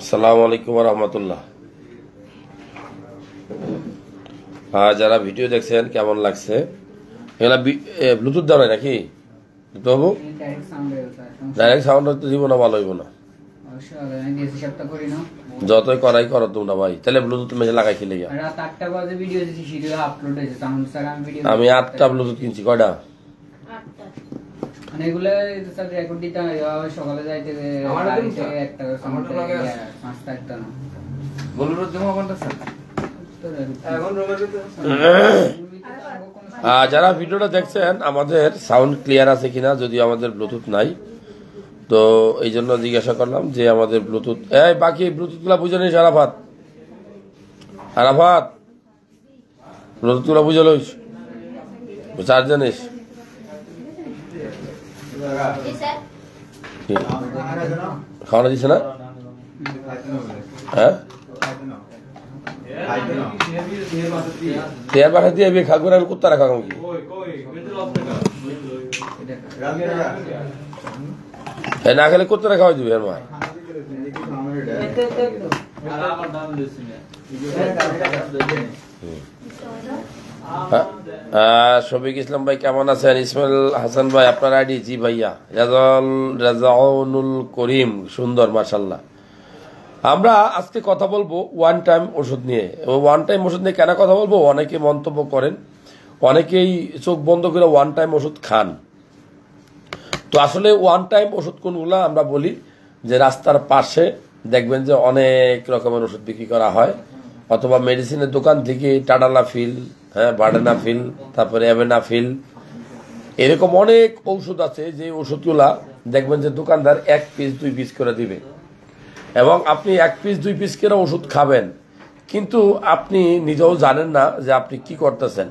আসসালামু আলাইকুম ওয়া রাহমাতুল্লাহ। যারা ভিডিও দেখছেন কেমন লাগছে? এগুলা ব্লুটুথ দেওয়া নাই নাকি? বাবু ডাইরেক্ট সাউন্ড হয়তো দিব না, ভালো হইব না। যতই করাই করো তোমরা ভাই, তাহলে ব্লুটুথ মেশে লাগাই খেলে গিয়া। আমি 8টা ব্লুটুথ কিনছি। কয়টা? সকালে যাইতে যারা ভিডিওটা দেখছেন আমাদের সাউন্ড ক্লিয়ার আছে কিনা, যদিও আমাদের ব্লুটুথ নাই, তো এই জন্য জিজ্ঞাসা করলাম যে আমাদের ব্লুটুথ বাকি ব্লুটুথ গুলা বুঝে নিস। আরাফাত আরাফাত ব্লুটুথ গুলা বুঝে লইস, চার্জ জানিস। খাওয়ানো দিছে না? হ্যাঁ তেয়ার পাঠা দিয়ে খাগর আমি কুত্তা রাখা কি না খেলে কুত্তা রাখা দিবি। আর মা শফিক ইসলাম ভাই কেমন আছেন? ইসমাইল হাসান ভাই আপনার আইডি? জি ভাইয়া। রাজাউনুল করিম সুন্দর, মাশাল্লাহ। আমরা আজকে কথা বলবো ওয়ান টাইম ওষুধ নিয়ে। ওয়ান টাইম ওষুধ নিয়ে কেন কথা বলবো? অনেকে মন্তব্য করেন, অনেকেই চোখ বন্ধ করে ওয়ান টাইম ওষুধ খান। তো আসলে ওয়ান টাইম ওষুধ কোনগুলা? আমরা বলি যে রাস্তার পাশে দেখবেন যে অনেক রকমের ওষুধ বিক্রি করা হয়, অথবা মেডিসিনের দোকান থেকে টাডালাফিল, বার্ডেনাফিল, তারপরে অ্যাভেনাফিল, এরকম অনেক ঔষধ আছে যে ওষুধগুলা দেখবেন যে দোকানদার 1 পিস 2 পিস করে দিবে, এবং আপনি 1 পিস 2 পিস করে ওষুধ খাবেন, কিন্তু আপনি নিজেও জানেন না যে আপনি কি করতেছেন।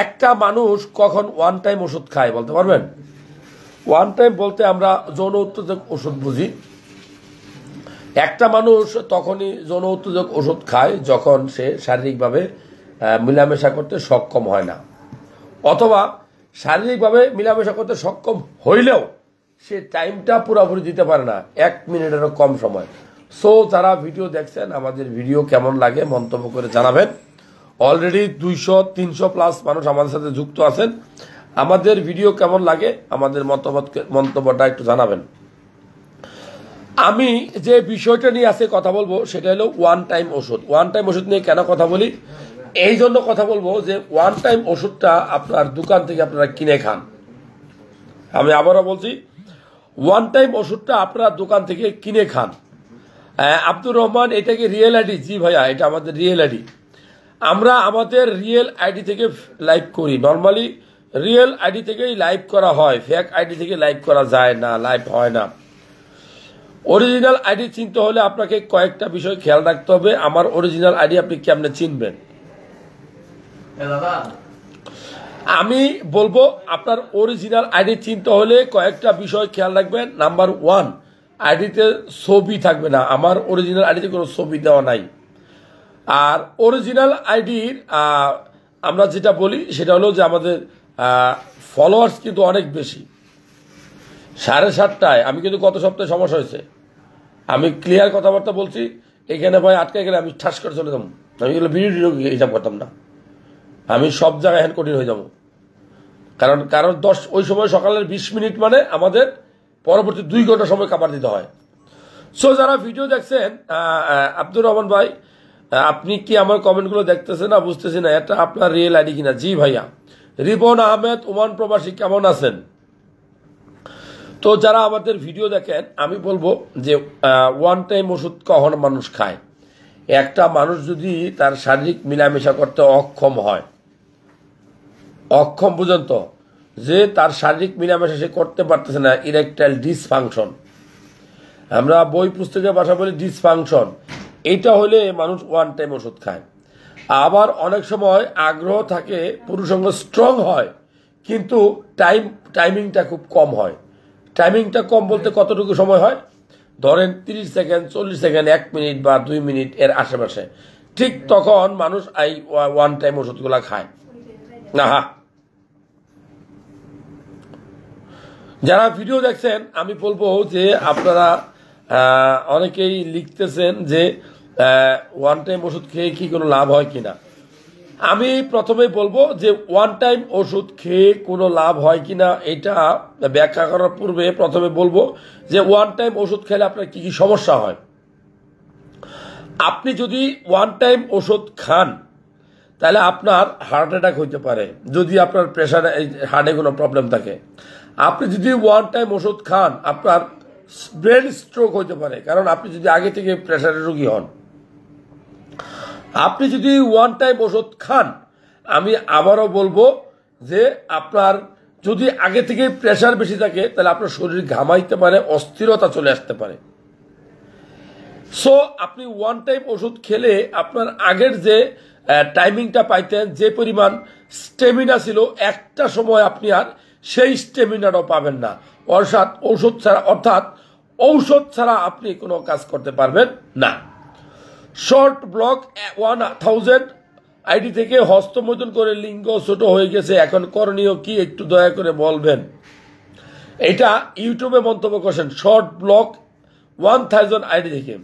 একটা মানুষ কখন ওয়ান টাইম ওষুধ খায় বলতে পারবেন? ওয়ান টাইম বলতে আমরা যৌন উত্তেজক ওষুধ বুঝি। একটা মানুষ তখনই যৌন উত্তেজক ওষুধ খায় যখন সে শারীরিকভাবে মিলামেশা করতে সক্ষম হয় না, অথবা শারীরিকভাবে মিলামেশা করতে সক্ষম হইলেও সে টাইমটা পুরোপুরি দিতে পারে না, 1 মিনিটেরও কম সময়। সো যারা ভিডিও দেখছেন আমাদের ভিডিও কেমন লাগে মন্তব্য করে জানাবেন। অলরেডি 200-300 প্লাস মানুষ আমাদের সাথে যুক্ত আছেন। আমাদের ভিডিও কেমন লাগে আমাদের মন্তব্যটা একটু জানাবেন। আমি যে বিষয়টা নিয়ে আজকে কথা বলবো সেটা হলো ওয়ান টাইম ওষুধ। ওয়ান টাইম ওষুধ নিয়ে কেন কথা বলি? এই জন্য কথা বলবো যে ওয়ান টাইম ওষুধটা আপনার দোকান থেকে আপনারা কিনে খান। আমি আবারও বলছি, ওয়ান টাইম ওষুধটা আপনারা দোকান থেকে কিনে খান। আব্দুর রহমান, এটাকে রিয়েল আইডি? জি ভাইয়া, এটা আমাদের রিয়েল আইডি। আমরা আমাদের রিয়েল আইডি থেকে লাইভ করি। নর্মালি রিয়েল আইডি থেকেই লাইভ করা হয়, ফেক আইডি থেকে লাইভ করা যায় না, লাইভ হয় না। অরিজিনাল আইডি চিনতে হলে আপনাকে কয়েকটা বিষয় খেয়াল রাখতে হবে। আমার অরিজিনাল আইডি আপনি কেমনে চিনবেন? আমি বলবো আপনার অরিজিনাল আইডি চিনতে হলে কয়েকটা বিষয় খেয়াল রাখবেন। নাম্বার 1, আইডিতে ছবি থাকবে না। আমার অরিজিনাল আইডিতে কোনো ছবি দেওয়া নাই। আর অরিজিনাল আইডির আমরা যেটা বলি সেটা হলো যে আমাদের ফলোয়ার্স কিন্তু অনেক বেশি। 7:30টায় আমি কিন্তু গত সপ্তাহে সমস্যা হয়েছে, আমি ক্লিয়ার কথাবার্তা বলছি। এখানে ভাই আটকে গেলে আমি ঠাস করে চলে যাবো। আমি এগুলো ভিডিও হিসাব করতাম না, আমি সব জায়গায় হ্যান্ড কঠিন হয়ে যাবো। কারণ ওই সময় সকালের 20 মিনিট মানে আমাদের পরবর্তী 2 ঘন্টা সময় কাবার দিতে হয়। সো যারা ভিডিও দেখছেন, আব্দুর রহমান ভাই আপনি কি আমার কমেন্টগুলো দেখতেছেন না? বুঝতেছি না এটা আপনার রিয়েল আইডি কিনা। জি ভাইয়া। রিপন আহমেদ, ওমান প্রবাসী, কেমন আছেন? তো যারা আমাদের ভিডিও দেখেন, আমি বলবো যে ওয়ান টাইম ওষুধ কখন মানুষ খায়? একটা মানুষ যদি তার শারীরিক মিলামেশা করতে অক্ষম হয়, অক্ষম পর্যন্ত যে তার শারীরিক মিলামেশা সে করতে পারতেছে না, ইরেকটাইল ডিসফাংশন, আমরা বই পুস্তকের ভাষা বলি ডিসফাংশন, এইটা হলে মানুষ ওয়ান টাইম ওষুধ খায়। আবার অনেক সময় আগ্রহ থাকে, পুরুষাঙ্গ স্ট্রং হয়, কিন্তু টাইমিংটা খুব কম হয়। টাইমিংটা কম বলতে কতটুকু সময় হয়? ধরেন 30 সেকেন্ড, 40 সেকেন্ড, 1 মিনিট বা 2 মিনিট এর আশেপাশে। ঠিক তখন মানুষ এই ওয়ান টাইম ওষুধগুলা খায় না। যারা ভিডিও দেখছেন আমি বলবো যে আপনারা অনেকেই লিখতেছেন যে ওয়ান টাইম ওষুধ খেয়ে কি কোনো লাভ হয় কিনা। আমি প্রথমেই বলবো যে ওয়ান টাইম ওষুধ খেয়ে কোনো লাভ হয় কিনা এটা ব্যাখ্যা করার পূর্বে প্রথমে বলবো যে ওয়ান টাইম ওষুধ খেলে আপনার কি কি সমস্যা হয়। আপনি যদি ওয়ান টাইম ওষুধ খান তাহলে আপনার হার্ট অ্যাটাক হইতে পারে, যদি আপনার প্রেশার হার্টে কোনো প্রবলেম থাকে। আপনি যদি ওয়ান টাইম ওষুধ খান আপনার ব্রেন স্ট্রোক হইতে পারে, কারণ আপনি যদি আগে থেকে প্রেশারের রোগী হন। আপনি যদি ওয়ান টাইম ওষুধ খান, আমি আবারও বলবো যে আপনার যদি আগে থেকে প্রেশার বেশি থাকে তাহলে আপনার শরীর ঘামাইতে পারে, অস্থিরতা চলে আসতে পারে। সো আপনি ওয়ান টাইম ওষুধ খেলে আপনার আগের যে টাইমিংটা পাইতেন, যে পরিমাণ স্টেমিনা ছিল, একটা সময় আপনি আর সেই স্টেমিনাটাও পাবেন না। অর্থাৎ ঔষধ ছাড়া আপনি কোনো কাজ করতে পারবেন না। শর্ট ব্লক 1000 আইডি থেকে হস্তমৈথুন করে লিঙ্গ ছোট হয়ে গেছে, এখন করণীয় কি একটু দয়া করে বলবেন। এটা ইউটিউবে মন্তব্য করছেন শর্ট ব্লক 1000 আইডি থেকে।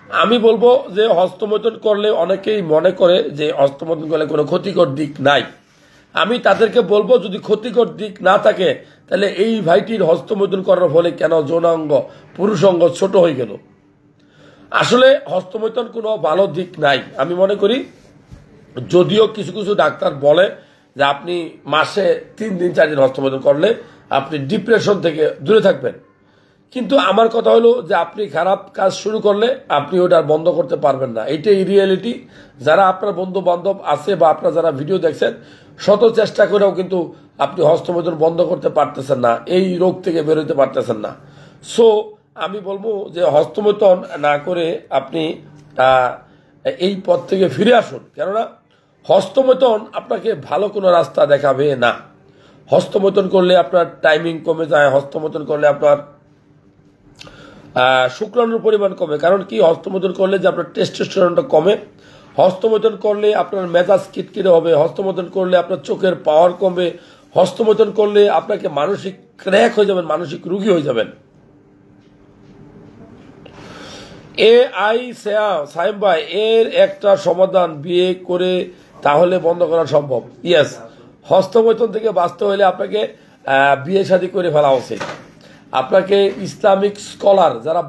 আমি বলবো যে হস্তমৈথুন করলে অনেকেই মনে করে যে হস্তমৈথুন করলে কোনো ক্ষতিকর দিক নাই। আমি তাদেরকে বলবো যদি ক্ষতিকর দিক না থাকে তাহলে এই ভাইটির হস্তমৈথুন করার ফলে কেন যৌনাঙ্গ পুরুষাঙ্গ ছোট হয়ে গেল। আসলে হস্তমৈথুন কোনো ভালো দিক নাই আমি মনে করি। যদিও কিছু কিছু ডাক্তার বলে যে আপনি মাসে 3 দিন 4 দিন হস্তমৈথুন করলে আপনি ডিপ্রেশন থেকে দূরে থাকবেন, কিন্তু আমার কথা হলো যে আপনি খারাপ কাজ শুরু করলে আপনি ওটা বন্ধ করতে পারবেন না। এইটাই রিয়েলিটি। যারা আপনার বন্ধু বান্ধব আছে বা আপনারা যারা ভিডিও দেখছেন, শত চেষ্টা করেও কিন্তু আপনি হস্তমৈথুন বন্ধ করতে পারতেছেন না, এই রোগ থেকে বেরোতে পারতেছেন না। সো আমি বলবো যে হস্তমৈথুন না করে আপনি এই পথ থেকে ফিরে আসুন, কেননা হস্তমৈথুন আপনাকে ভালো কোনো রাস্তা দেখাবে না। হস্তমৈথুন করলে আপনার টাইমিং কমে যায়, হস্তমৈথুন করলে আপনার শুক্রাণুর পরিমাণ কমে। কারণ কি, হস্তমৈথুন করলে যে আপনার টেস্টোস্টেরনটা কমে, হস্তমৈথুন করলে আপনার মেজাজ কিটকিটে হবে, হস্তমৈথুন করলে আপনার চোখের পাওয়ার কমবে, হস্তমৈথুন করলে আপনাকে মানসিক ক্র্যাক হয়ে যাবেন, মানসিক রোগী হয়ে যাবেন। সাইম ভাই, এর একটা সমাধান বিয়ে করে তাহলে বন্ধ করা সম্ভব। ইয়েস, হস্তমৈথুন থেকে বাঁচতে হলে আপনাকে বিয়ে শাদী করে ফেলা উচিত। আপনাকে ইসলামিক স্কলার যারা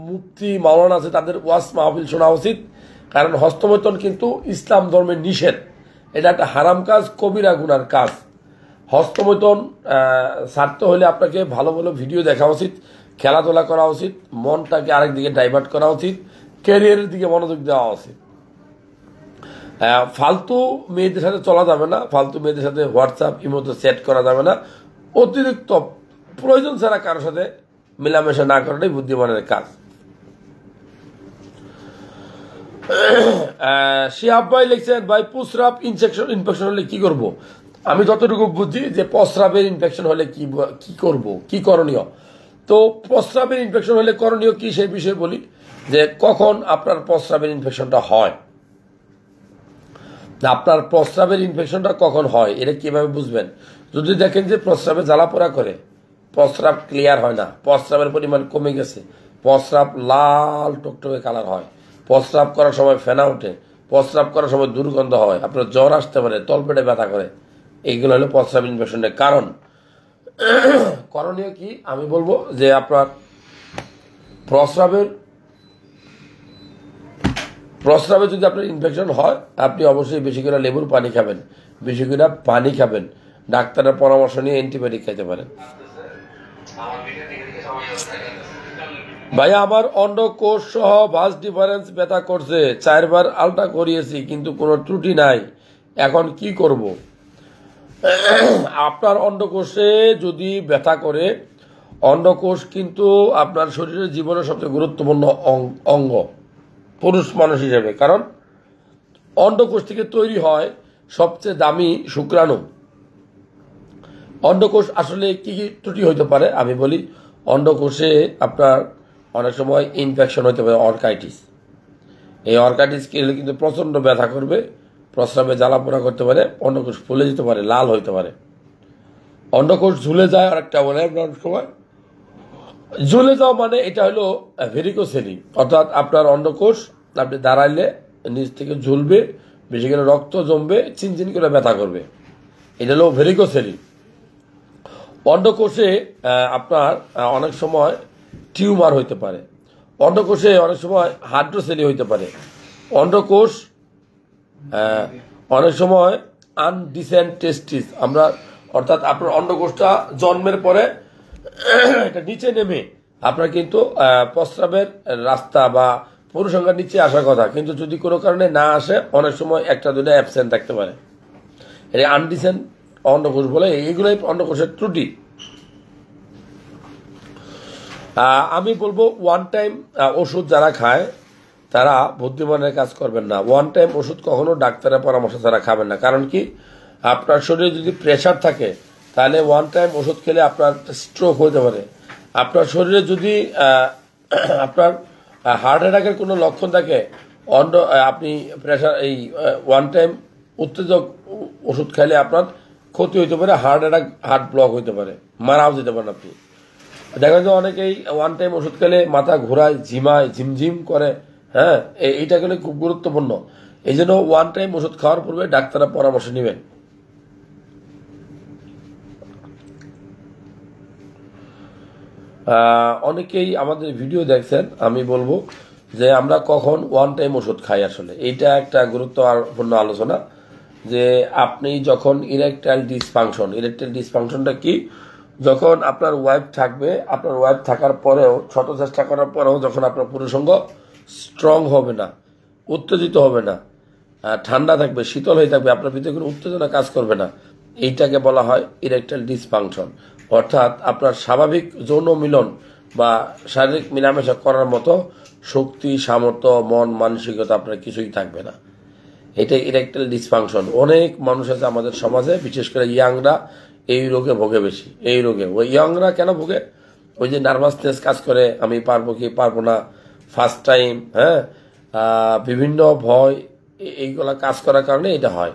মুফতি মাওলানা আছে তাদের ওয়াজ মাহফিল শোনা উচিত, কারণ হস্তমৈথুন কিন্তু ইসলাম ধর্মের নিষেধ। এটা একটা হারাম কাজ, কবিরা গুনার কাজ। হস্তমৈথুন ছাড়তে হলে আপনাকে ভালো ভালো ভিডিও দেখা উচিত, খেলাধুলা করা উচিত, মনটাকে আরেক দিকে ডাইভার্ট করা উচিত, ক্যারিয়ারের দিকে মনোযোগ দেওয়া উচিত। ফালতু মেয়েদের সাথে চলা যাবে না, ফালতু মেয়েদের সাথে হোয়াটসঅ্যাপ ইমোতে সেট করা যাবে না। অতিরিক্ত প্রয়োজন ছাড়া কারোর সাথে মেলামেশা না করাটাই বুদ্ধিমানের কাজ। শিহাব ভাই লিখছেন, ভাই প্রস্রাব ইনফেকশন হলে কি করব। আমি যতটুকু বুঝি যে প্রস্রাবের ইনফেকশন হলে কি করব, কি করণীয়। তো প্রস্রাবের ইনফেকশন হলে করণীয় কি সেই বিষয়ে বলি, যে কখন আপনার প্রস্রাবের ইনফেকশনটা হয়। আপনার প্রস্রাবের ইনফেকশনটা কখন হয় এটা কিভাবে বুঝবেন? যদি দেখেন যে প্রস্রাবে জ্বালাপোড়া করে, প্রস্রাব ক্লিয়ার হয় না, প্রস্রাবের পরিমাণ কমে গেছে, প্রস্রাব লাল টকটকে কালার হয়, প্রস্রাব করার সময় ফেনা ওঠে, প্রস্রাব করার সময় দুর্গন্ধ হয়, আপনার জ্বর আসতে পারে, তলপেটে ব্যথা করে, এইগুলো হলো প্রস্রাব ইনফেকশনের কারণ। করণীয় কি আমি বলবো যে আপনার প্রস্রাবে যদি আপনার ইনফেকশন হয়, আপনি অবশ্যই বেশি করে লেবুর পানি খাবেন, বেশি করে পানি খাবেন, ডাক্তারের পরামর্শ নিয়ে অ্যান্টিবায়োটিক খাইতে পারেন। ভাইয়া, আমার অন্ডকোষ সহ ভাস ডিফারেন্স ব্যথা করছে, 4 বার আলট্রা করিয়েছি কিন্তু কোনো ত্রুটি নাই, এখন কি করব? আপনার অন্ডকোষে যদি ব্যথা করে, অন্ডকোষ কিন্তু আপনার শরীরের জীবনের সবচেয়ে গুরুত্বপূর্ণ অঙ্গ পুরুষ মানুষ হিসেবে, কারণ অন্ডকোষ থেকে তৈরি হয় সবচেয়ে দামি শুক্রাণু। অন্ডকোষ আসলে কি কি ত্রুটি হইতে পারে আমি বলি। অন্ডকোষে আপনার অনেক সময় ইনফেকশন হতে পারে, অর্কাইটিস। এই অর্কাইটিস খেলে কিন্তু প্রচণ্ড ব্যথা করবে, প্রস্রাবে জ্বালাপোড়া করতে পারে, অন্ডকোষ ফুলে যেতে পারে, লাল হইতে পারে, অন্ডকোষ ঝুলে যায়। আরেকটা বলে অনেক সময় জ্বলে যাওয়া মানে এটা হলো ভেরিকোসেলি, অর্থাৎ আপনার অন্ডকোষ আপনি দাঁড়াইলে নিচ থেকে ঝুলবে, বেশি করে রক্ত জমবে, চিনচিন করে ব্যথা করবে, এটা হলো ভেরিকোসেলি। অন্ডকোষে আপনার অনেক সময় টিউমার হইতে পারে, অন্ডকোষে অনেক সময় হাইড্রোসেলি হইতে পারে, অন্ডকোষ অনেক সময় আনডিসেন্ট টেস্টিস আমরা, অর্থাৎ আপনার অন্ডকোষটা জন্মের পরে এটা নিচে নেমে আপনার কিন্তু প্রস্রাবের রাস্তা বা পুরুষাঙ্গের নিচে আসার কথা, কিন্তু যদি কোনো কারণে না আসে অনেক সময় একটা দুটা অ্যাবসেন্ট থাকতে পারে, এটা আনডিসেন্ট অন্ডকোষ বলে। এইগুলোই অন্ডকোষের ত্রুটি। আমি বলবো ওয়ান টাইম ওষুধ যারা খায় তারা বুদ্ধিমানের কাজ করবেন না। ওয়ান টাইম ওষুধ কখনো ডাক্তারের পরামর্শ ছাড়া খাবেন না। কারণ কি, আপনার শরীরে যদি প্রেশার থাকে তাহলে ওয়ান টাইম ওষুধ খেলে আপনার স্ট্রোক হতে পারে। আপনার শরীরে যদি আপনার হার্ট অ্যাটাকের কোনো লক্ষণ থাকে, আপনি প্রেশার এই ওয়ান টাইম উত্তেজক ওষুধ খাইলে আপনার ক্ষতি হইতে পারে, হার্ট অ্যাটাক, হার্ট ব্লক হইতে পারে, মারাও যেতে পারেন আপনি। দেখা যায় অনেকেই ওয়ান টাইম ওষুধ খেলে মাথা ঘোরায়, ঝিমায়, ঝিমঝিম করে। হ্যাঁ, এইটা গেলে খুব গুরুত্বপূর্ণ। এই জন্য ওয়ান টাইম ওষুধ খাওয়ার পূর্বে ডাক্তারের পরামর্শ নেবেন। অনেকেই আমাদের ভিডিও দেখছেন, আমি বলবো যে আমরা কখন ওয়ান টাইম ওষুধ খাই। আসলে এইটা একটা গুরুত্বপূর্ণ আলোচনা, যে আপনি যখন ইরেকটাইল ডিসফাংশনটা কি, যখন আপনার ওয়াইফ থাকবে, আপনার ওয়াইফ থাকার পরেও, ছোট চেষ্টা করার পরেও যখন আপনার পুরুষাঙ্গ স্ট্রং হবে না, উত্তেজিত হবে না, ঠান্ডা থাকবে, শীতল হয়ে থাকবে, আপনার ভিতরে কোনো উত্তেজনা কাজ করবে না, এইটাকে বলা হয় ইরেকটাইল ডিসফাংশন। অর্থাৎ আপনার স্বাভাবিক যৌন মিলন বা শারীরিক মেলামেশা করার মতো শক্তি, সামর্থ্য, মন, মানসিকতা আপনার কিছুই থাকবে না। এটা ইরেকটাইল ডিসফাংশন। অনেক মানুষ আছে আমাদের সমাজে, বিশেষ করে ইয়াংরা এই রোগে ভোগে বেশি। এই রোগে ওই ইয়াংরা কেন ভোগে? ওই যে নার্ভাসনেস কাজ করে, আমি পারবো কি পারবো না, ফার্স্ট টাইম, হ্যাঁ, বিভিন্ন ভয়, এইগুলা কাজ করার কারণে এটা হয়।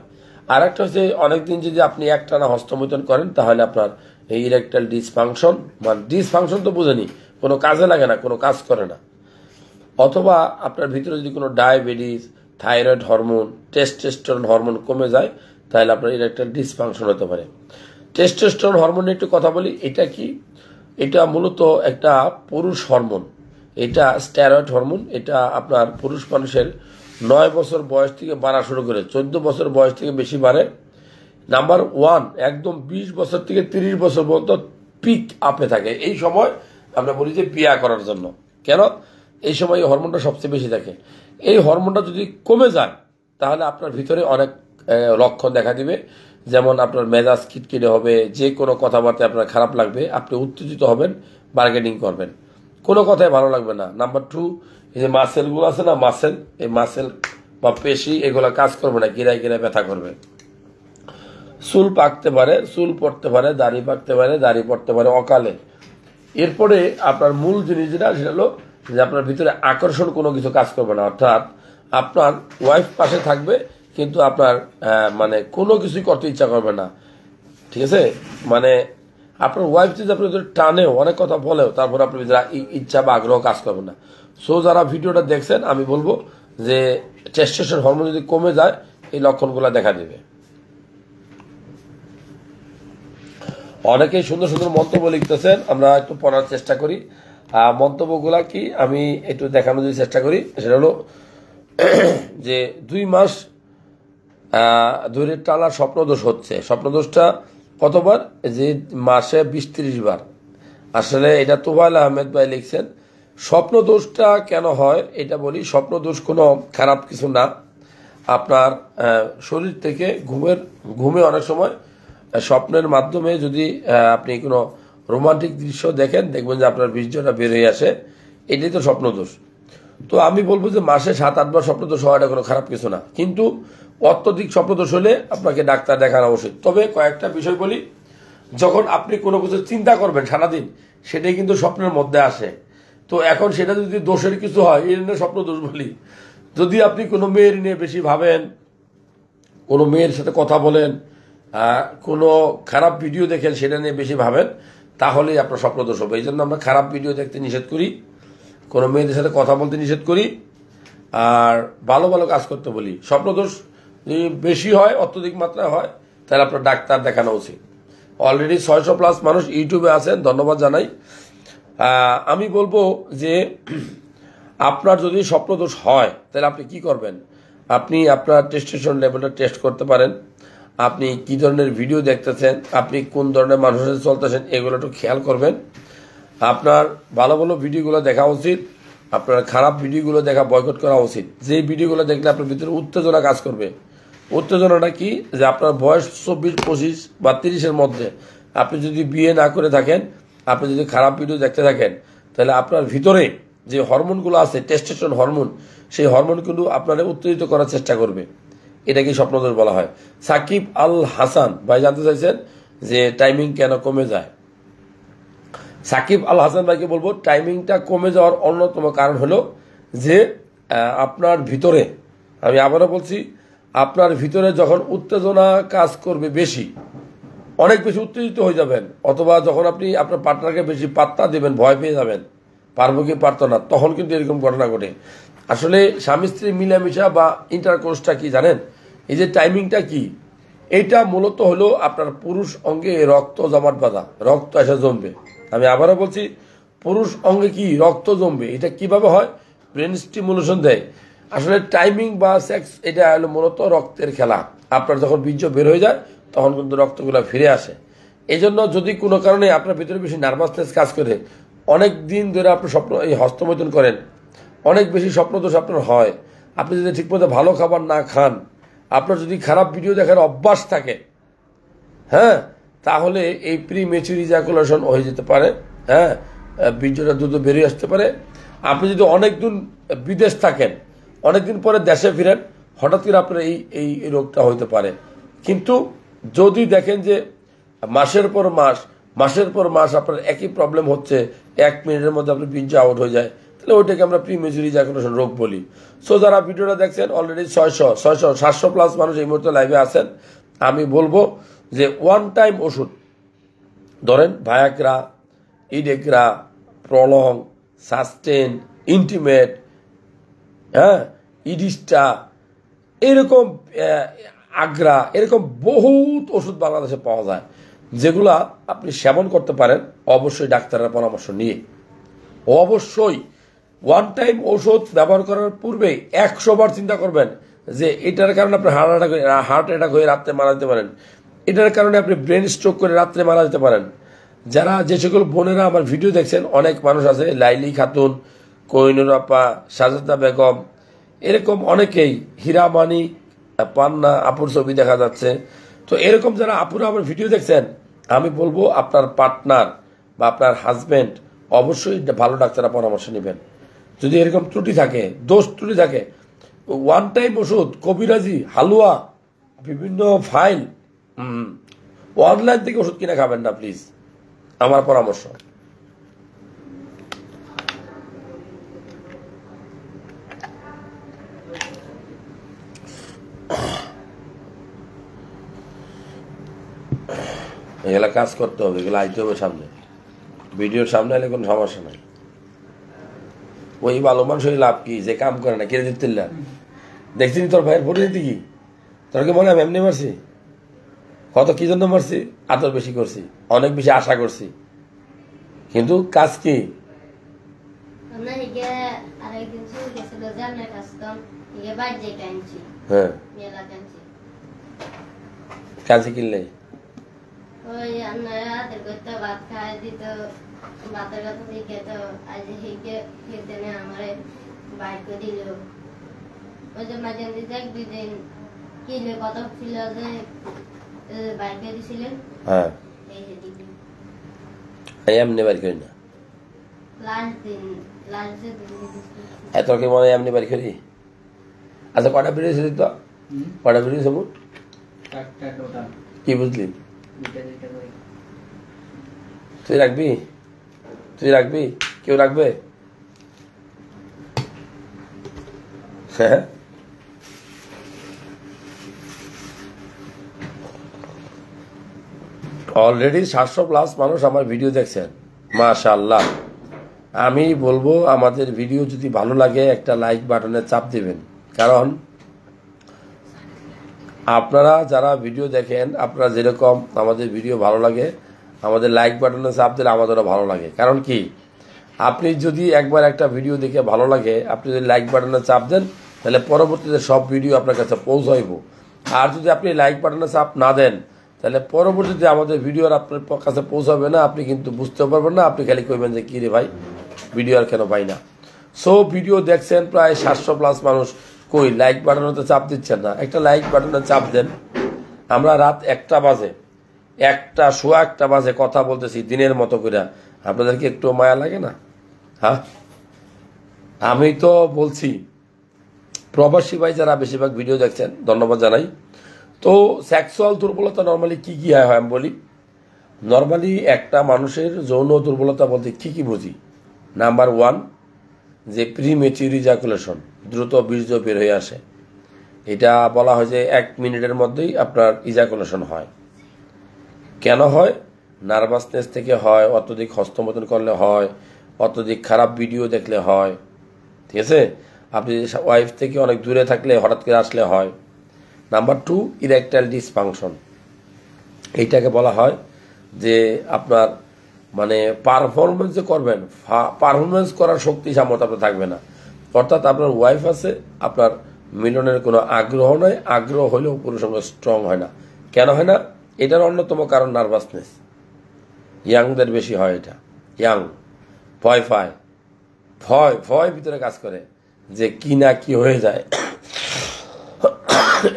আর একটা হচ্ছে, অনেকদিন যদি আপনি একটানা হস্তমৈথুন করেন তাহলে আপনার এই ইরেকটাইল ডিসফাংশন, মানে ডিসফাংশন তো বুঝেনি, কোনো কাজে লাগে না, কোনো কাজ করে না। অথবা আপনার ভিতরে যদি কোনো diabetes, thyroid hormone, testosterone hormone কমে যায়, তাহলে আপনার ইরেকটাইল ডিসফাংশন হতে পারে। টেস্টোস্টেরন হরমোন নিয়ে একটু কথা বলি। এটা কি? এটা মূলত একটা পুরুষ হরমোন, এটা স্টেরয়েড হরমোন। এটা আপনার পুরুষ মানুষের 9 বছর বয়স থেকে বাড়া শুরু করে 14 বছর বয়স থেকে বেশি বাড়ে। নাম্বার 1 একদম 20 বছর থেকে 30 বছর পর্যন্ত পিক আপে থাকে। এই সময় আমরা বলি যে বিয়া করার জন্য। কেন? এই সময় এই হরমোনটা সবচেয়ে বেশি থাকে। এই হরমোনটা যদি কমে যায় তাহলে আপনার ভিতরে অনেক লক্ষণ দেখা দিবে। যেমন আপনার মেজাজ খিটখিটে হবে, যে কোনো কথাবার্তায় আপনার খারাপ লাগবে, আপনি উত্তেজিত হবেন, বার্গেনিং করবেন, কোনো কথাই ভালো লাগবে না। নাম্বার 2, এই যে মাসেলগুলো আছে না, এই মাসেল বা পেশি, এগুলো কাজ করবে না, গিরায় গিরায় ব্যথা করবে। চুল পাকতে পারে, চুল পড়তে পারে, দাড়ি পাকতে পারে, দাড়ি পড়তে পারে অকালে। এরপরে আপনার মূল জিনিস যেটা, সেটা হলো যে আপনার ভিতরে আকর্ষণ কোনো কিছু কাজ করবে না। অর্থাৎ আপনার ওয়াইফ পাশে থাকবে কিন্তু আপনার মানে কোনো কিছুই করতে ইচ্ছা করবে না। ঠিক আছে, মানে আপনার ওয়াইফ যদি আপনার ভিতরে টানেও, অনেক কথা বলেও, তারপর আপনার ভিতরে ইচ্ছা বা আগ্রহ কাজ করবে না। সো যারা ভিডিওটা দেখছেন, আমি বলবো যে টেস্টোস্টেরন হরমোন যদি কমে যায় এই লক্ষণগুলো দেখা দেবে। অনেকেই সুন্দর সুন্দর মন্তব্য লিখতেছেন, আমরা একটু পড়ার চেষ্টা করি। মন্তব্যগুলা কি আমি একটু দেখানোর যদি চেষ্টা করি, সেটা হলো যে 2 মাস ধরে টানা স্বপ্নদোষ হচ্ছে। স্বপ্নদোষটা কতবার? যে মাসে 20-30 বার। আসলে এটা তোফায়েল আহমেদ ভাই লিখছেন। স্বপ্নদোষটা কেন হয় এটা বলি। স্বপ্নদোষ কোনো খারাপ কিছু না। আপনার শরীর থেকে ঘুমে অনেক সময় স্বপ্নের মাধ্যমে যদি আপনি কোনো রোমান্টিক দৃশ্য দেখেন, দেখবেন যে আপনার বীর্যটা বের হয়ে আসে, এটাই তো স্বপ্নদোষ। তো আমি বলবো যে মাসে 7-8 বার স্বপ্নদোষ হওয়াটা কোনো খারাপ কিছু না, কিন্তু অত্যধিক স্বপ্নদোষ হলে আপনাকে ডাক্তার দেখানো উচিত। তবে কয়েকটা বিষয় বলি, যখন আপনি কোনো কিছু চিন্তা করবেন সারাদিন, সেটাই কিন্তু স্বপ্নের মধ্যে আসে। তো এখন সেটা যদি দোষের কিছু হয়, এর জন্য স্বপ্নদোষ বলি। যদি আপনি কোনো মেয়ের নিয়ে বেশি ভাবেন, কোনো মেয়ের সাথে কথা বলেন, কোনো খারাপ ভিডিও দেখেন, সেটা নিয়ে বেশি ভাবেন, তাহলেই আপনার স্বপ্নদোষ হবে। এই জন্য আমরা খারাপ ভিডিও দেখতে নিষেধ করি, কোনো মেয়েদের সাথে কথা বলতে নিষেধ করি, আর ভালো ভালো কাজ করতে বলি। স্বপ্নদোষ যদি বেশি হয়, অত্যধিক মাত্রায় হয়, তাহলে আপনার ডাক্তার দেখানো উচিত। অলরেডি 600+ মানুষ ইউটিউবে আছেন, ধন্যবাদ জানাই। আমি বলবো যে আপনার যদি স্বপ্নদোষ হয় তাহলে আপনি কি করবেন, আপনি আপনার টেস্টোস্টেরন লেভেলটা টেস্ট করতে পারেন। আপনি কি ধরনের ভিডিও দেখতেছেন, আপনি কোন ধরনের মানুষের সাথে চলতেছেন, এগুলো একটু খেয়াল করবেন। আপনার ভালো ভালো ভিডিওগুলো দেখা উচিত, আপনার খারাপ ভিডিওগুলো দেখা বয়কট করা উচিত। যে ভিডিওগুলো দেখলে আপনার ভিতরে উত্তেজনা কাজ করবে। উত্তেজনাটা কি, যে আপনার বয়স 24, 25 বা 30-এর মধ্যে আপনি যদি বিয়ে না করে থাকেন, আপনি যদি খারাপ ভিডিও দেখতে থাকেন, তাহলে আপনার ভিতরে যে হরমোনগুলো আছে, টেস্টোস্টেরন হরমোন, সেই হরমোন কিন্তু আপনারা উত্তেজিত করার চেষ্টা করবে। এটাকে স্বপ্নদোষ বলা হয়। সাকিব আল হাসান ভাই জানতে চাইছেন যে টাইমিং কেন কমে যায়। সাকিব আল হাসান ভাইকে বলবো, টাইমিংটা কমে যাওয়ার অন্যতম কারণ হলো যে আপনার ভিতরে, আমি আবারও বলছি, আপনার ভিতরে যখন উত্তেজনা কাজ করবে বেশি, অনেক বেশি উত্তেজিত হয়ে যাবেন, অথবা যখন আপনি আপনার পার্টনারকে বেশি পাত্তা দেবেন, ভয় পেয়ে যাবেন, পারবো কি পারতো না, তখন কিন্তু এরকম ঘটনা ঘটে। আসলে স্বামী স্ত্রী মিলামিশা বা ইন্টারকোর্সটা কি জানেন, এই যে টাইমিংটা কি, এইটা মূলত হলো আপনার পুরুষ অঙ্গে রক্ত জমাট বাঁধা, রক্ত এসে জমবে। আমি আবারও বলছি, পুরুষ অঙ্গে কি রক্ত জমবে, এটা কিভাবে হয়, ব্রেন স্টিমুলেশন দেয়। আসলে টাইমিং বা সেক্স এটা হলো মূলত রক্তের খেলা। আপনার যখন বীর্য বের হয়ে যায় তখন কিন্তু রক্তগুলো ফিরে আসে। এই জন্য যদি কোনো কারণে আপনার ভিতরে বেশি নার্ভাসনেস কাজ করে, অনেক দিন ধরে আপনি স্বপ্ন এই হস্তমৈথুন করেন, অনেক বেশি স্বপ্নদোষ আপনার হয়, আপনি যদি ঠিকমতো ভালো খাবার না খান, আপনার যদি খারাপ ভিডিও দেখার অভ্যাস থাকে, হ্যাঁ, তাহলে এই প্রিমেচুর ইজাকুলেশন হয়ে যেতে পারে। হ্যাঁ, বীর্যটা দ্রুত বেরিয়ে আসতে পারে। আপনি যদি অনেকদিন বিদেশ থাকেন, অনেকদিন পরে দেশে ফিরেন, হঠাৎ করে আপনার এই রোগটা হইতে পারে। কিন্তু যদি দেখেন যে মাসের পর মাস আপনার একই প্রবলেম হচ্ছে, 1 মিনিটের মধ্যে আপনার বীর্য আউট হয়ে যায়, তাহলে ওইটাকে আমরা প্রিমেচুর ইজাকুলেশন রোগ বলি। সো যারা ভিডিওটা দেখছেন, অলরেডি 700+ মানুষ এই মুহূর্তে লাইভে আছেন, আমি বলবো যে ওয়ান টাইম ওষুধ ধরেন, ভায়াগ্রা, ইডেগ্রা, প্রলং, সাস্টেন, ইন্টিমেট, হ্যাঁ, ইডিস্টা, এরকম আগ্রা, এরকম বহুত ওষুধ বাংলাদেশে পাওয়া যায়, যেগুলা আপনি সেবন করতে পারেন, অবশ্যই ডাক্তারের পরামর্শ নিয়ে। অবশ্যই ওয়ান টাইম ওষুধ ব্যবহার করার পূর্বে 100 বার চিন্তা করবেন যে এটার কারণে আপনি হার্ট অ্যাটাক হয়ে রাত্রে মারা যেতে পারেন, এটার কারণে আপনি ব্রেন স্ট্রোক করে রাত্রে মারা যেতে পারেন। যারা যে সকল বোনেরা আমার ভিডিও দেখছেন, অনেক মানুষ আছে, লাইলি খাতুন, কোহিনুর আপা, সাজেদা বেগম, এরকম অনেকেই, হীরামানি, পান্না আপুর ছবি দেখা যাচ্ছে। তো এরকম যারা আপুরা আমার ভিডিও দেখছেন, আমি বলবো আপনার পার্টনার বা আপনার হাজবেন্ড অবশ্যই ভালো ডাক্তারের পরামর্শ নেবেন। যদি এরকম ত্রুটি থাকে, দোষ ত্রুটি থাকে, ওয়ান টাইম ওষুধ, কবিরাজি, হালুয়া, বিভিন্ন ফাইল, অনলাইন থেকে ওষুধ কিনে খাবেন না প্লিজ, আমার পরামর্শ। এগুলা কাজ করতে হবে, এগুলো আইতে হবে সামনে, ভিডিওর সামনে এলে কোনো সমস্যা নাই। ওই ভালো মানুষের লাভ কি, যে কাম করে না, কেড়ে দিতে দেখছিনি তোর ভাইয়ের ভোটে দিতে কি, তোর কি মনে হয় এমনি মারছি, কত কি জন্য মারছি, আদর বেশি করছি, অনেক বেশি আশা করছি, কিন্তু কাজ কি, হ্যাঁ, কাজ কিনলে ওই আপনারা করতে ভাত খাই দিত, ভাতের কথা দিয়ে খেত, আজ হিকে খেতে না আমার বাইক দিল। ওই যে মাঝে দিতে 1-2 দিন কিলে কত ছিল যে বাইকে দিছিলেন, হ্যাঁ, এই যে দিবি এমনি বাড়ি করি না, লাস্ট দিন এত কি মনে হয় এমনি বাড়ি করি। আচ্ছা, কটা বেরিয়েছিল তো, কটা বেরিয়েছে মোট, কি বুঝলি, তুই রাখবি, কেউ রাখবে, হ্যাঁ, অলরেডি 700+ মানুষ আমার ভিডিও দেখছেন, মাশাআল্লাহ। আমি বলবো আমাদের ভিডিও যদি ভালো লাগে একটা লাইক বাটনে চাপ দিবেন, কারণ আপনারা যারা ভিডিও দেখেন, আপনারা যেরকম আমাদের ভিডিও ভালো লাগে, আমাদের লাইক বাটনে চাপ দিলে আমাদেরও ভালো লাগে। কারণ কি, আপনি যদি একবার একটা ভিডিও দেখে ভালো লাগে, আপনি যদি লাইক বাটনে চাপ দেন, তাহলে পরবর্তীতে সব ভিডিও আপনার কাছে পৌঁছাইব। আর যদি আপনি লাইক বাটনে চাপ না দেন, তাহলে পরবর্তীতে আমাদের ভিডিও আর আপনার কাছে পৌঁছাবে না, আপনি কিন্তু বুঝতে পারবেন না, আপনি খালি কইবেন যে কী রে ভাই ভিডিও আর কেন পাই না। সো ভিডিও দেখছেন প্রায় 700+ মানুষ, কই লাইক বাটনে চাপ দিচ্ছেন না। একটা লাইক বাটনে চাপ দেন। আমরা রাত 1টা বাজে, 1টা বাজে কথা বলতেছি দিনের মতো করে, আপনাদেরকে একটু মায়া লাগে না? হ্যাঁ, আমি তো বলছি প্রবাসী ভাই যারা বেশিরভাগ ভিডিও দেখছেন ধন্যবাদ জানাই। তো সেক্সুয়াল দুর্বলতা নর্মালি কি কি হয় আমি বলি। নর্মালি একটা মানুষের যৌন দুর্বলতা বলতে কি কি বুঝি? নাম্বার 1, যে প্রিমেচিউর ইজাকুলেশন, দ্রুত বীর্য বের হয়ে আসে। এটা বলা হয় যে 1 মিনিটের মধ্যেই আপনার ইজাকুলেশন হয়। কেন হয়? নার্ভাসনেস থেকে হয়, অত্যধিক হস্তমৈথুন করলে হয়, অত্যধিক খারাপ ভিডিও দেখলে হয়, ঠিক আছে? আপনি ওয়াইফ থেকে অনেক দূরে থাকলে হঠাৎ করে আসলে হয়। Number 2, erectile dysfunction. এইটাকে বলা হয় যে আপনার মানে পারফরমেন্স যে করবেন, পারফরমেন্স করার শক্তি সামর্থ্য আপনার থাকবে না। অর্থাৎ আপনার ওয়াইফ আছে, আপনার মিলনের কোনো আগ্রহ নয়, আগ্রহ হলেও পুরুষ সঙ্গে স্ট্রং হয় না। কেন হয় না? এটার অন্যতম কারণ নার্ভাসনেস। ইয়াংদের বেশি হয় এটা। ইয়াং ভয় পায়, ভয় ভিতরে কাজ করে যে কি না কি হয়ে যায়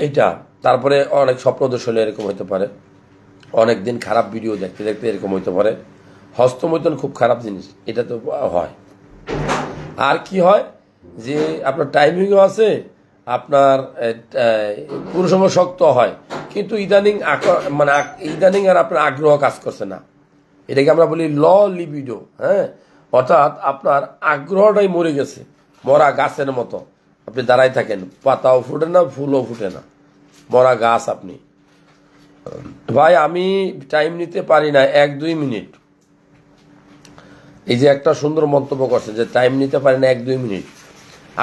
এটা। তারপরে অনেক স্বপ্নদোষ হলে এরকম হতে পারে, অনেক দিন খারাপ ভিডিও দেখতে দেখতে এরকম হতে পারে। হস্তমৈথুন খুব খারাপ জিনিস, এটা তো হয়। আর কি হয় যে আপনার টাইমিংও আছে, আপনার পুরুষ সঙ্গ শক্ত হয়, কিন্তু ইদানিং আর আপনার আগ্রহ কাজ করছে না। এটাকে আমরা বলি ল লিবিডো। হ্যাঁ, অর্থাৎ আপনার আগ্রহটাই মরে গেছে, মরা গাছের মতো। আপনি দাঁড়াই থাকেন, পাতাও ফুটে না, ফুলও ফুটে না, মরা গাছ আপনি। ভাই আমি টাইম নিতে পারি না 1-2 মিনিট। এই যে একটা সুন্দর মন্তব্য করছেন যে টাইম নিতে পারি না 1-2 মিনিট।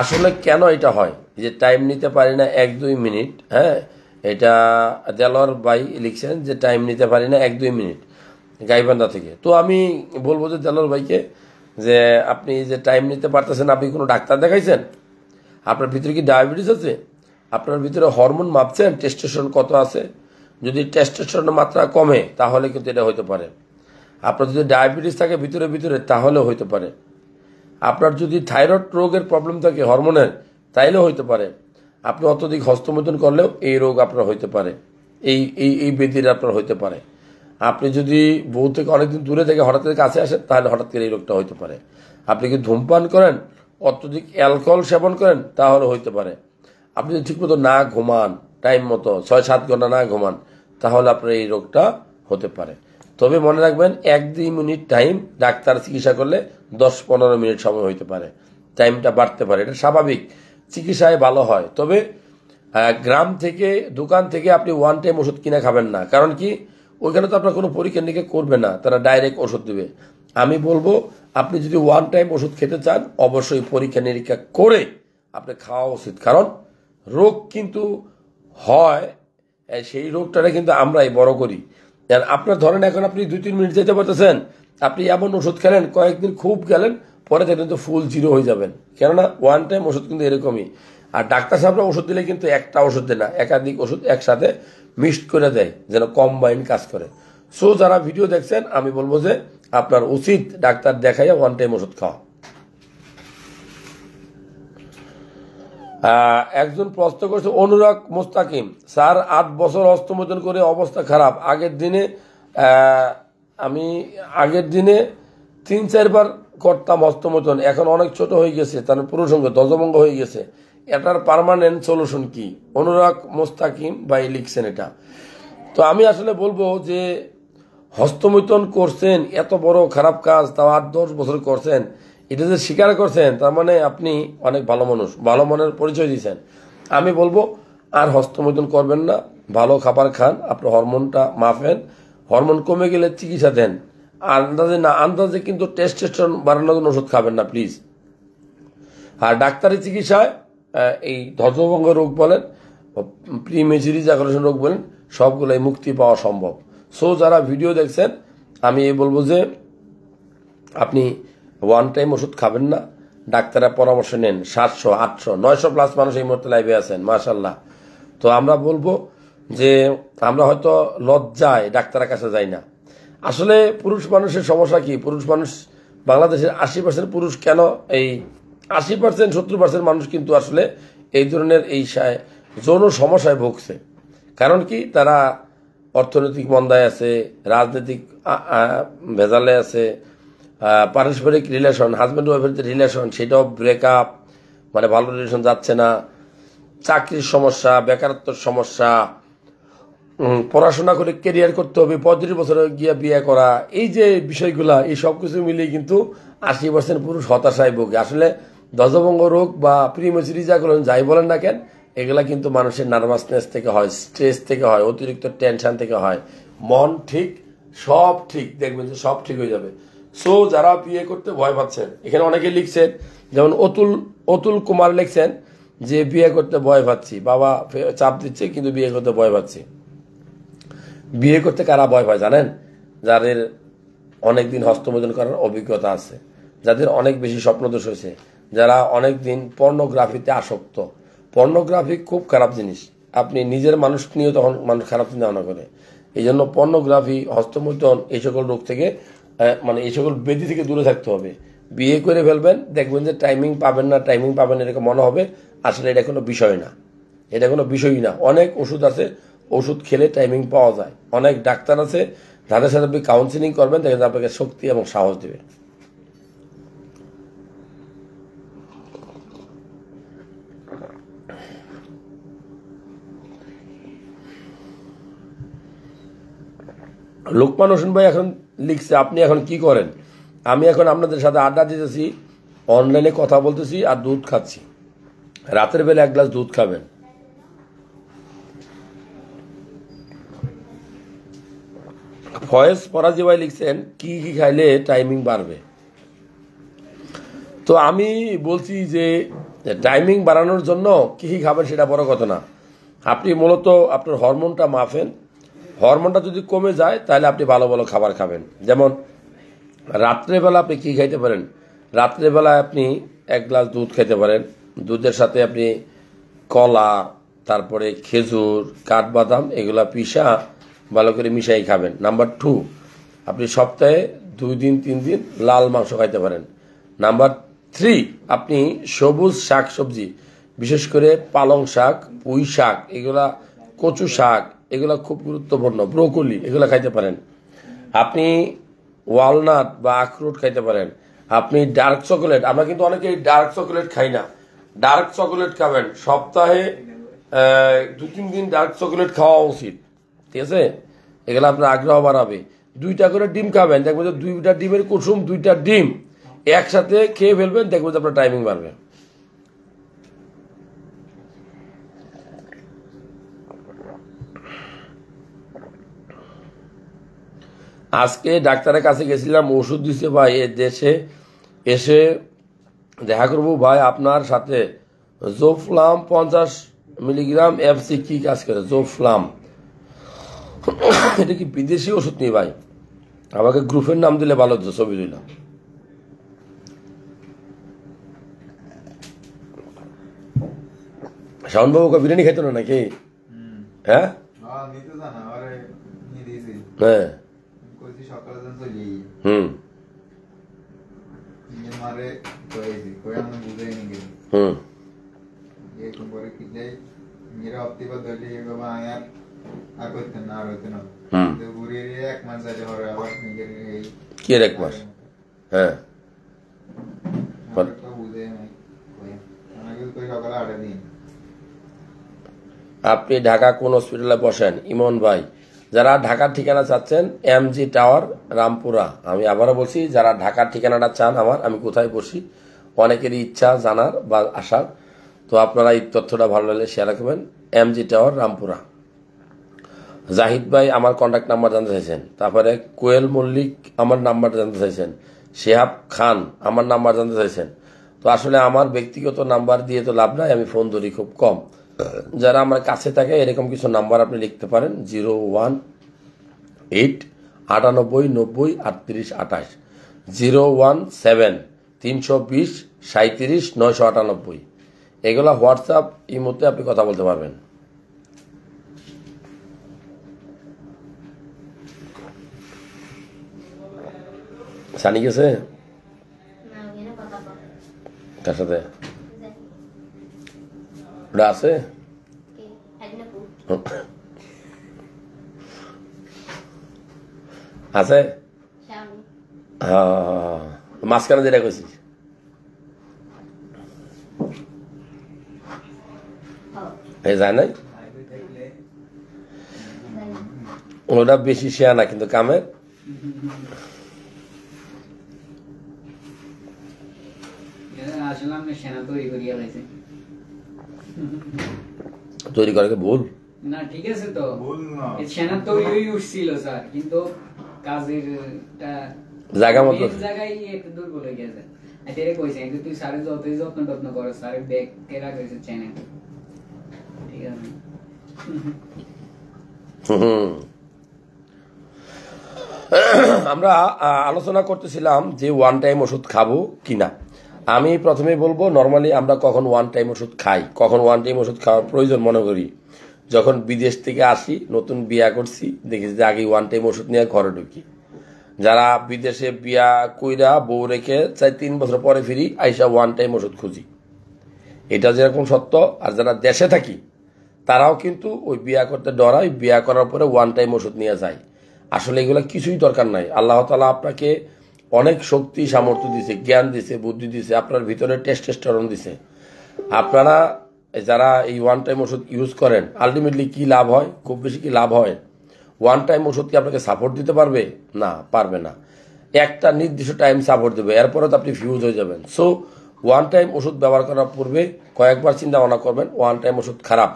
আসলে কেন এটা হয় যে টাইম নিতে পারি না 1-2 মিনিট? হ্যাঁ, এটা দেলোয়ার ভাই লিখছেন যে টাইম নিতে পারি না 1-2 মিনিট, গাইবান্ধা থেকে। তো আমি বলবো যে দেলোয়ার ভাইকে যে আপনি যে টাইম নিতে পারতেছেন, আপনি কোনো ডাক্তার দেখাইছেন? আপনার ভিতরে কি ডায়াবেটিস আছে? আপনার ভিতরে হরমোন মাপছেন, টেস্টোস্টেরন কত আছে? যদি টেস্টোস্টেরনের মাত্রা কমে তাহলে কিন্তু এটা হতে পারে। আপনার যদি ডায়াবেটিস থাকে ভিতরে ভিতরে তাহলেও হতে পারে। আপনার যদি থাইরয়েড রোগের প্রবলেম থাকে হরমোনের, তাইলেও হতে পারে। আপনি অত্যধিক হস্তমৈথুন করলেও এই রোগ আপনার হইতে পারে, এই ব্যাধির আপনার হইতে পারে। আপনি যদি বউ থেকে অনেকদিন দূরে থেকে হঠাৎ করে কাছে আসেন, তাহলে হঠাৎ করে এই রোগটা হইতে পারে। আপনি কি ধূমপান করেন, অত্যধিক অ্যালকোহল সেবন করেন, তাহলে হইতে পারে। আপনি যদি ঠিকমতো না ঘুমান, টাইম মতো 6-7 ঘন্টা না ঘুমান, তাহলে আপনার এই রোগটা হতে পারে। তবে মনে রাখবেন 1-2 মিনিট টাইম, ডাক্তার চিকিৎসা করলে 10-15 মিনিট সময় হইতে পারে, টাইমটা বাড়তে পারে, এটা স্বাভাবিক। চিকিৎসায় ভালো হয়। তবে গ্রাম থেকে, দোকান থেকে আপনি ওয়ান টাইম ওষুধ কিনে খাবেন না। কারণ কি, ওইখানে তো আপনার কোনো পরীক্ষা নিরীক্ষা করবে না, তারা ডাইরেক্ট ওষুধ দেবে। আমি বলবো আপনি যদি ওয়ান টাইম ওষুধ খেতে চান, অবশ্যই পরীক্ষা নিরীক্ষা করে আপনি খাওয়া উচিত। কারণ রোগ কিন্তু হয়, সেই রোগটাকে কিন্তু আমরাই বড় করি। আপনার ধরেন এখন আপনি 2-3 মিনিট যেতে পারতেছেন, আপনি এমন ওষুধ খেলেন, কয়েকদিন খুব গেলেন, পরে দেখবেন তো ফুল জিরো হয়ে যাবেন। কেননা ওয়ান টাইম ওষুধ কিন্তু এরকমই। আর ডাক্তার সাহেবরা ওষুধ দিলে কিন্তু একটা ওষুধ দেয় না, একাধিক ওষুধ একসাথে মিক্সড করে দেয়, যেন কম্বাইন কাজ করে। সো যারা ভিডিও দেখছেন, আমি বলবো যে আপনার উচিত ডাক্তার দেখাইয়া ওয়ান টাইম ওষুধ খাওয়া। একজন প্রশ্ন করছে, অনুরাগ মোস্তাকিম স্যার, 8 বছর হস্তমৈথুন করে অবস্থা খারাপ। আগের দিনে 3-4 বার করতাম হস্তমৈথুন, এখন অনেক ছোট হয়ে গেছে, তার পুরুষঙ্গ ধ্বজভঙ্গ হয়ে গেছে, এটার পার্মানেন্ট সলিউশন কি? অনুরাগ মোস্তাকিম ভাই লিখছেন এটা। তো আমি আসলে বলবো যে হস্তমৈথুন করছেন, এত বড় খারাপ কাজ, তাও 8-10 বছর করছেন, এটা যে স্বীকার করছেন, তার মানে আপনি অনেক ভালো মানুষ, ভালো মনের পরিচয় দিয়েছেন। আমি বলবো আর হস্তমৈথুন করবেন না, ভালো খাবার খান, আপনার হরমোনটা মাপেন, হরমোন কমে গেলে চিকিৎসা দেন, আন্দাজে না, আন্দাজে কিন্তু টেস্টোস্টেরন বাড়ানোর জন্য ওষুধ খাবেন না প্লিজ। আর ডাক্তারি চিকিৎসায় এই ধ্বজভঙ্গ রোগ বলেন, প্রিমেচুরি ইজাকুলেশন রোগ বলেন, সবগুলোই মুক্তি পাওয়া সম্ভব। সো যারা ভিডিও দেখছেন, আমি বলবো যে আপনি ওয়ান টাইম ওষুধ খাবেন না, ডাক্তারের পরামর্শ নেন। 700, 800, 900 প্লাস মানুষ এই মুহূর্তে লাইভে আছেন, মাশাল্লাহ। তো আমরা বলবো যে আমরা হয়তো লজ্জায় ডাক্তারের কাছে যাই না। আসলে পুরুষ মানুষের সমস্যা কি? পুরুষ মানুষ বাংলাদেশের 80% পুরুষ কেন, এই 80%, 70% মানুষ কিন্তু আসলে এই ধরনের এই যৌন সমস্যায় ভুগছে। কারণ কি? তারা অর্থনৈতিক মন্দায় আছে, রাজনৈতিক ভেজালে আছে, পারস্পরিক রিলেশন, হাজব্যান্ড ওয়াইফের যে রিলেশন সেটাও ব্রেকআপ, মানে ভালো রিলেশন যাচ্ছে না, চাকরির সমস্যা, বেকারত্বের সমস্যা, পড়াশোনা করে কেরিয়ার করতে হবে, 35 বছরে গিয়ে বিয়ে করা, এই যে বিষয়গুলা, এই সব কিছু মিলিয়ে কিন্তু 80% পুরুষ হতাশায় ভোগে। আসলে ধ্বজভঙ্গ রোগ বা প্রিমেচুর ইজাকুলেশন যাই বলেন না কেন, এগুলা কিন্তু মানুষের নার্ভাসনেস থেকে হয়, স্ট্রেস থেকে হয়, অতিরিক্ত টেনশন থেকে হয়। মন ঠিক, সব ঠিক, দেখবেন যে সব ঠিক হয়ে যাবে। সো যারা বিয়ে করতে ভয় পাচ্ছেন, এখানে অনেকে লিখছেন, যেমন অতুল কুমার লিখছেন যে বিয়ে করতে ভয় পাচ্ছি, বাবা চাপ দিচ্ছে কিন্তু বিয়ে করতে ভয় পাচ্ছি। বিয়ে করতে কারা ভয় পায় জানেন? যাদের অনেকদিন হস্তমোদন করার অভিজ্ঞতা আছে, যাদের অনেক বেশি স্বপ্নদোষ হয়েছে, যারা অনেকদিন পর্নোগ্রাফিতে আসক্ত। পর্নোগ্রাফি খুব খারাপ জিনিস, আপনি নিজের মানুষ নিয়েও তখন মানুষ খারাপ চিন্তা ভাবনা করে। এই জন্য পর্নোগ্রাফি, হস্তমোদন, এই সকল রোগ থেকে, মানে এই সকল ব্যাধি থেকে দূরে থাকতে হবে। বিয়ে করে ফেলবেন, দেখবেন যে টাইমিং পাবেন না, টাইমিং পাবেন এরকম মনে হবে। আসলে এটা কোনো বিষয় না, এটা কোনো বিষয়ই না। অনেক ওষুধ আছে, ওষুধ খেলে টাইমিং পাওয়া যায়। অনেক ডাক্তার আছে, তাদের সাথে আপনি কাউন্সিলিং করবেন, দেখেন আপনাকে শক্তি এবং সাহস দেবে। লোকমান হোসেন ভাই এখন লিখছে, আপনি এখন কি করেন? আমি এখন আপনাদের সাথে আড্ডা দিতেছি, অনলাইনে কথা বলতেছি আর দুধ খাচ্ছি। রাতের বেলা 1 গ্লাস দুধ খাবেন। ফয়েজ ফরাজি ভাই লিখছেন, কি কি খাইলে টাইমিং বাড়বে? তো আমি বলছি যে টাইমিং বাড়ানোর জন্য কি কি খাবেন সেটা বড় কথা না। আপনি মূলত আপনার হরমোনটা মাপেন। হরমোনটা যদি কমে যায় তাহলে আপনি ভালো ভালো খাবার খাবেন। যেমন রাত্রেবেলা আপনি কি খাইতে পারেন? রাত্রেবেলায় আপনি 1 গ্লাস দুধ খেতে পারেন। দুধের সাথে আপনি কলা, তারপরে খেজুর, কাঠবাদাম, এগুলা পিষা ভালো করে মিশাই খাবেন। নাম্বার 2, আপনি সপ্তাহে 2 দিন 3 দিন লাল মাংস খাইতে পারেন। নাম্বার 3, আপনি সবুজ শাক সবজি, বিশেষ করে পালং শাক, পুঁই শাক, এগুলা, কচু শাক, এগুলা খুব গুরুত্বপূর্ণ, ব্রোকলি, এগুলা খাইতে পারেন। আপনি ওয়ালনাট বা আখরোট খাইতে পারেন। আপনি ডার্ক চকোলেট, আমরা কিন্তু অনেকেই ডার্ক চকোলেট খাই না, ডার্ক চকোলেট খাবেন। সপ্তাহে 2-3 দিন ডার্ক চকোলেট খাওয়া উচিত, ঠিক আছে? এগুলো আপনার আগ্রহ বাড়াবে। 2টা করে ডিম খাবেন, দেখবেন যে 2টা ডিমের কুসুম, 2টা ডিম একসাথে খেয়ে ফেলবেন, দেখবেন যে আপনার টাইমিং বাড়বে। আজকে ডাক্তারের কাছে গেছিলাম, ওষুধ দিছে ভাই, এ দেশে এসে দেখা করবো ভাই আপনার সাথে। জোফ্লাম 50 মিলিগ্রাম এফসি কি কাজ করে? জোফ্লাম এটা কি বিদেশি ওষুধ নেই ভাই? আমাকে গ্রুপের নাম দিলে ভালো হতো, ছবি দিলাম। শাওনবাবুকে বিরিয়ানি খেত না নাকি? হ্যাঁ হ্যাঁ, কি 1 মাস? হ্যাঁ, আপনি ঢাকা কোন হসপিটালে বসেন? ইমন ভাই, যারা ঢাকার ঠিকানা চাচ্ছেন, এমজি টাওয়ার, রামপুরা। আমি আবারও বলছি, যারা ঢাকার ঠিকানাটা চান আমার, আমি কোথায় বসি, অনেকেরই ইচ্ছা জানার বা আসার, তো আপনারা এই তথ্যটা ভালো লাগলে শেয়ার রাখবেন। MG tower, Rampura. জাহিদ ভাই আমার কন্ট্যাক্ট নাম্বার জানতে চাইছেন, তারপরে কোয়েল মল্লিক আমার নাম্বার জানতে চাইছেন, শেহাব খান আমার নাম্বার জানতে চাইছেন। তো আসলে আমার ব্যক্তিগত নাম্বার দিয়ে তো লাভ নাই, আমি ফোন ধরি খুব কম। যারা আমার কাছে থাকে এরকম কিছু নাম্বার আপনি লিখতে পারেন, 018-98-90-3828, 017-320-37-998। এগুলা হোয়াটসঅ্যাপ ইমোতে আপনি কথা বলতে পারবেন। সানি গেছে না ওখানে কথা বলে কার সাথে? ওটা আছে কি আইনাপু আছে শাওনি হ্যাঁ, মাঝখানে যেটা কইছিস এই যায় নাই, ওটা বেশি শেয়া না কিন্তু কামের। তৈরি করে ভুল না, ঠিক আছে তো সেনা তৈরি উঠছিল স্যার, কিন্তু কাজের জায়গা মতো জায়গায় একটু দুর্বল হয়ে গেছে। এটারে কইছে কিন্তু তুই স্যারের যতই যত্ন করো, স্যারের ব্যাগ কে রাখছে চ্যানেল, ঠিক আছে। আমরা আলোচনা করতেছিলাম যে ওয়ান টাইম ওষুধ খাবো কিনা। আমি প্রথমে বলবো, নর্মালি আমরা কখন ওয়ান টাইম ওষুধ খাই, কখন ওয়ান টাইম ওষুধ খাওয়ার প্রয়োজন মনে করি, যখন বিদেশ থেকে আসি, নতুন বিয়া করছি, দেখি যে আগে ওয়ান টাইম ওষুধ নিয়ে ঘরে ঢুকি। যারা বিদেশে বিয়া কইরা বউ রেখে 4-3 বছর পরে ফিরি, আইসা ওয়ান টাইম ওষুধ খুঁজি, এটা যেরকম সত্য। আর যারা দেশে থাকি তারাও কিন্তু ওই বিয়া করতে ডরায়, বিয়া করার পরে ওয়ান টাইম ওষুধ নিয়ে যায়। আসলে এগুলো কিছুই দরকার নাই। আল্লাহ তাআলা আপনাকে অনেক শক্তি সামর্থ্য দিছে, জ্ঞান দিছে, বুদ্ধি দিছে, আপনার ভিতরে টেস্টোস্টেরন দিছে। আপনারা যারা এই ওয়ান টাইম ওষুধ ইউজ করেন, আলটিমেটলি কি লাভ হয়? খুব বেশি কি লাভ হয়? ওয়ান টাইম ওষুধ কি আপনাকে সাপোর্ট দিতে পারবে? না, পারবে না। একটা নির্দিষ্ট টাইম সাপোর্ট দেবে, এরপরে তো আপনি ফিউজ হয়ে যাবেন। সো ওয়ান টাইম ওষুধ ব্যবহার করার পূর্বে কয়েকবার চিন্তা ভাবনা করবেন। ওয়ান টাইম ওষুধ খারাপ।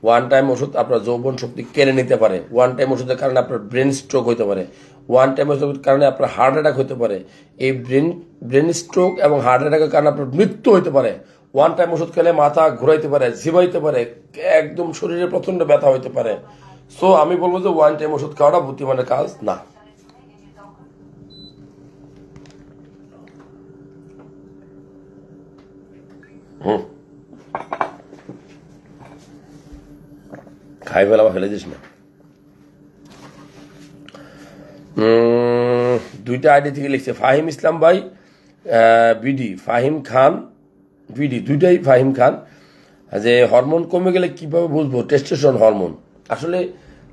ওয়ান টাইম ওষুধ আপনার যৌবন শক্তি কেড়ে নিতে পারে। ওয়ান টাইম ওষুধের কারণে আপনার ব্রেন স্ট্রোক হতে পারে। ওয়ান টাইম ওষুধের কারণে আপনার হার্ট অ্যাটাক হতে পারে। এই ব্রেন স্ট্রোক এবং হার্ট অ্যাটাকের কারণে আপনার মৃত্যু হতে পারে। ওয়ান টাইম ওষুধ খেলে মাথা ঘুরাইতে পারে, ঝিমাইতে পারে, একদম শরীরে প্রচন্ড ব্যথা হইতে পারে। সো আমি বলবো যে ওয়ান টাইম ওষুধ খাওয়াটা বুদ্ধিমানের কাজ না। খাই ফেলা ফেলে দিস না। দুইটা আইডি থেকে লিখছে ফাহিম ইসলাম ভাই বিডি, ফাহিম খান বিডি, দুইটাই ফাহিম খান। যে হরমোন কমে গেলে কিভাবে বুঝবো? Testosterone hormone. আসলে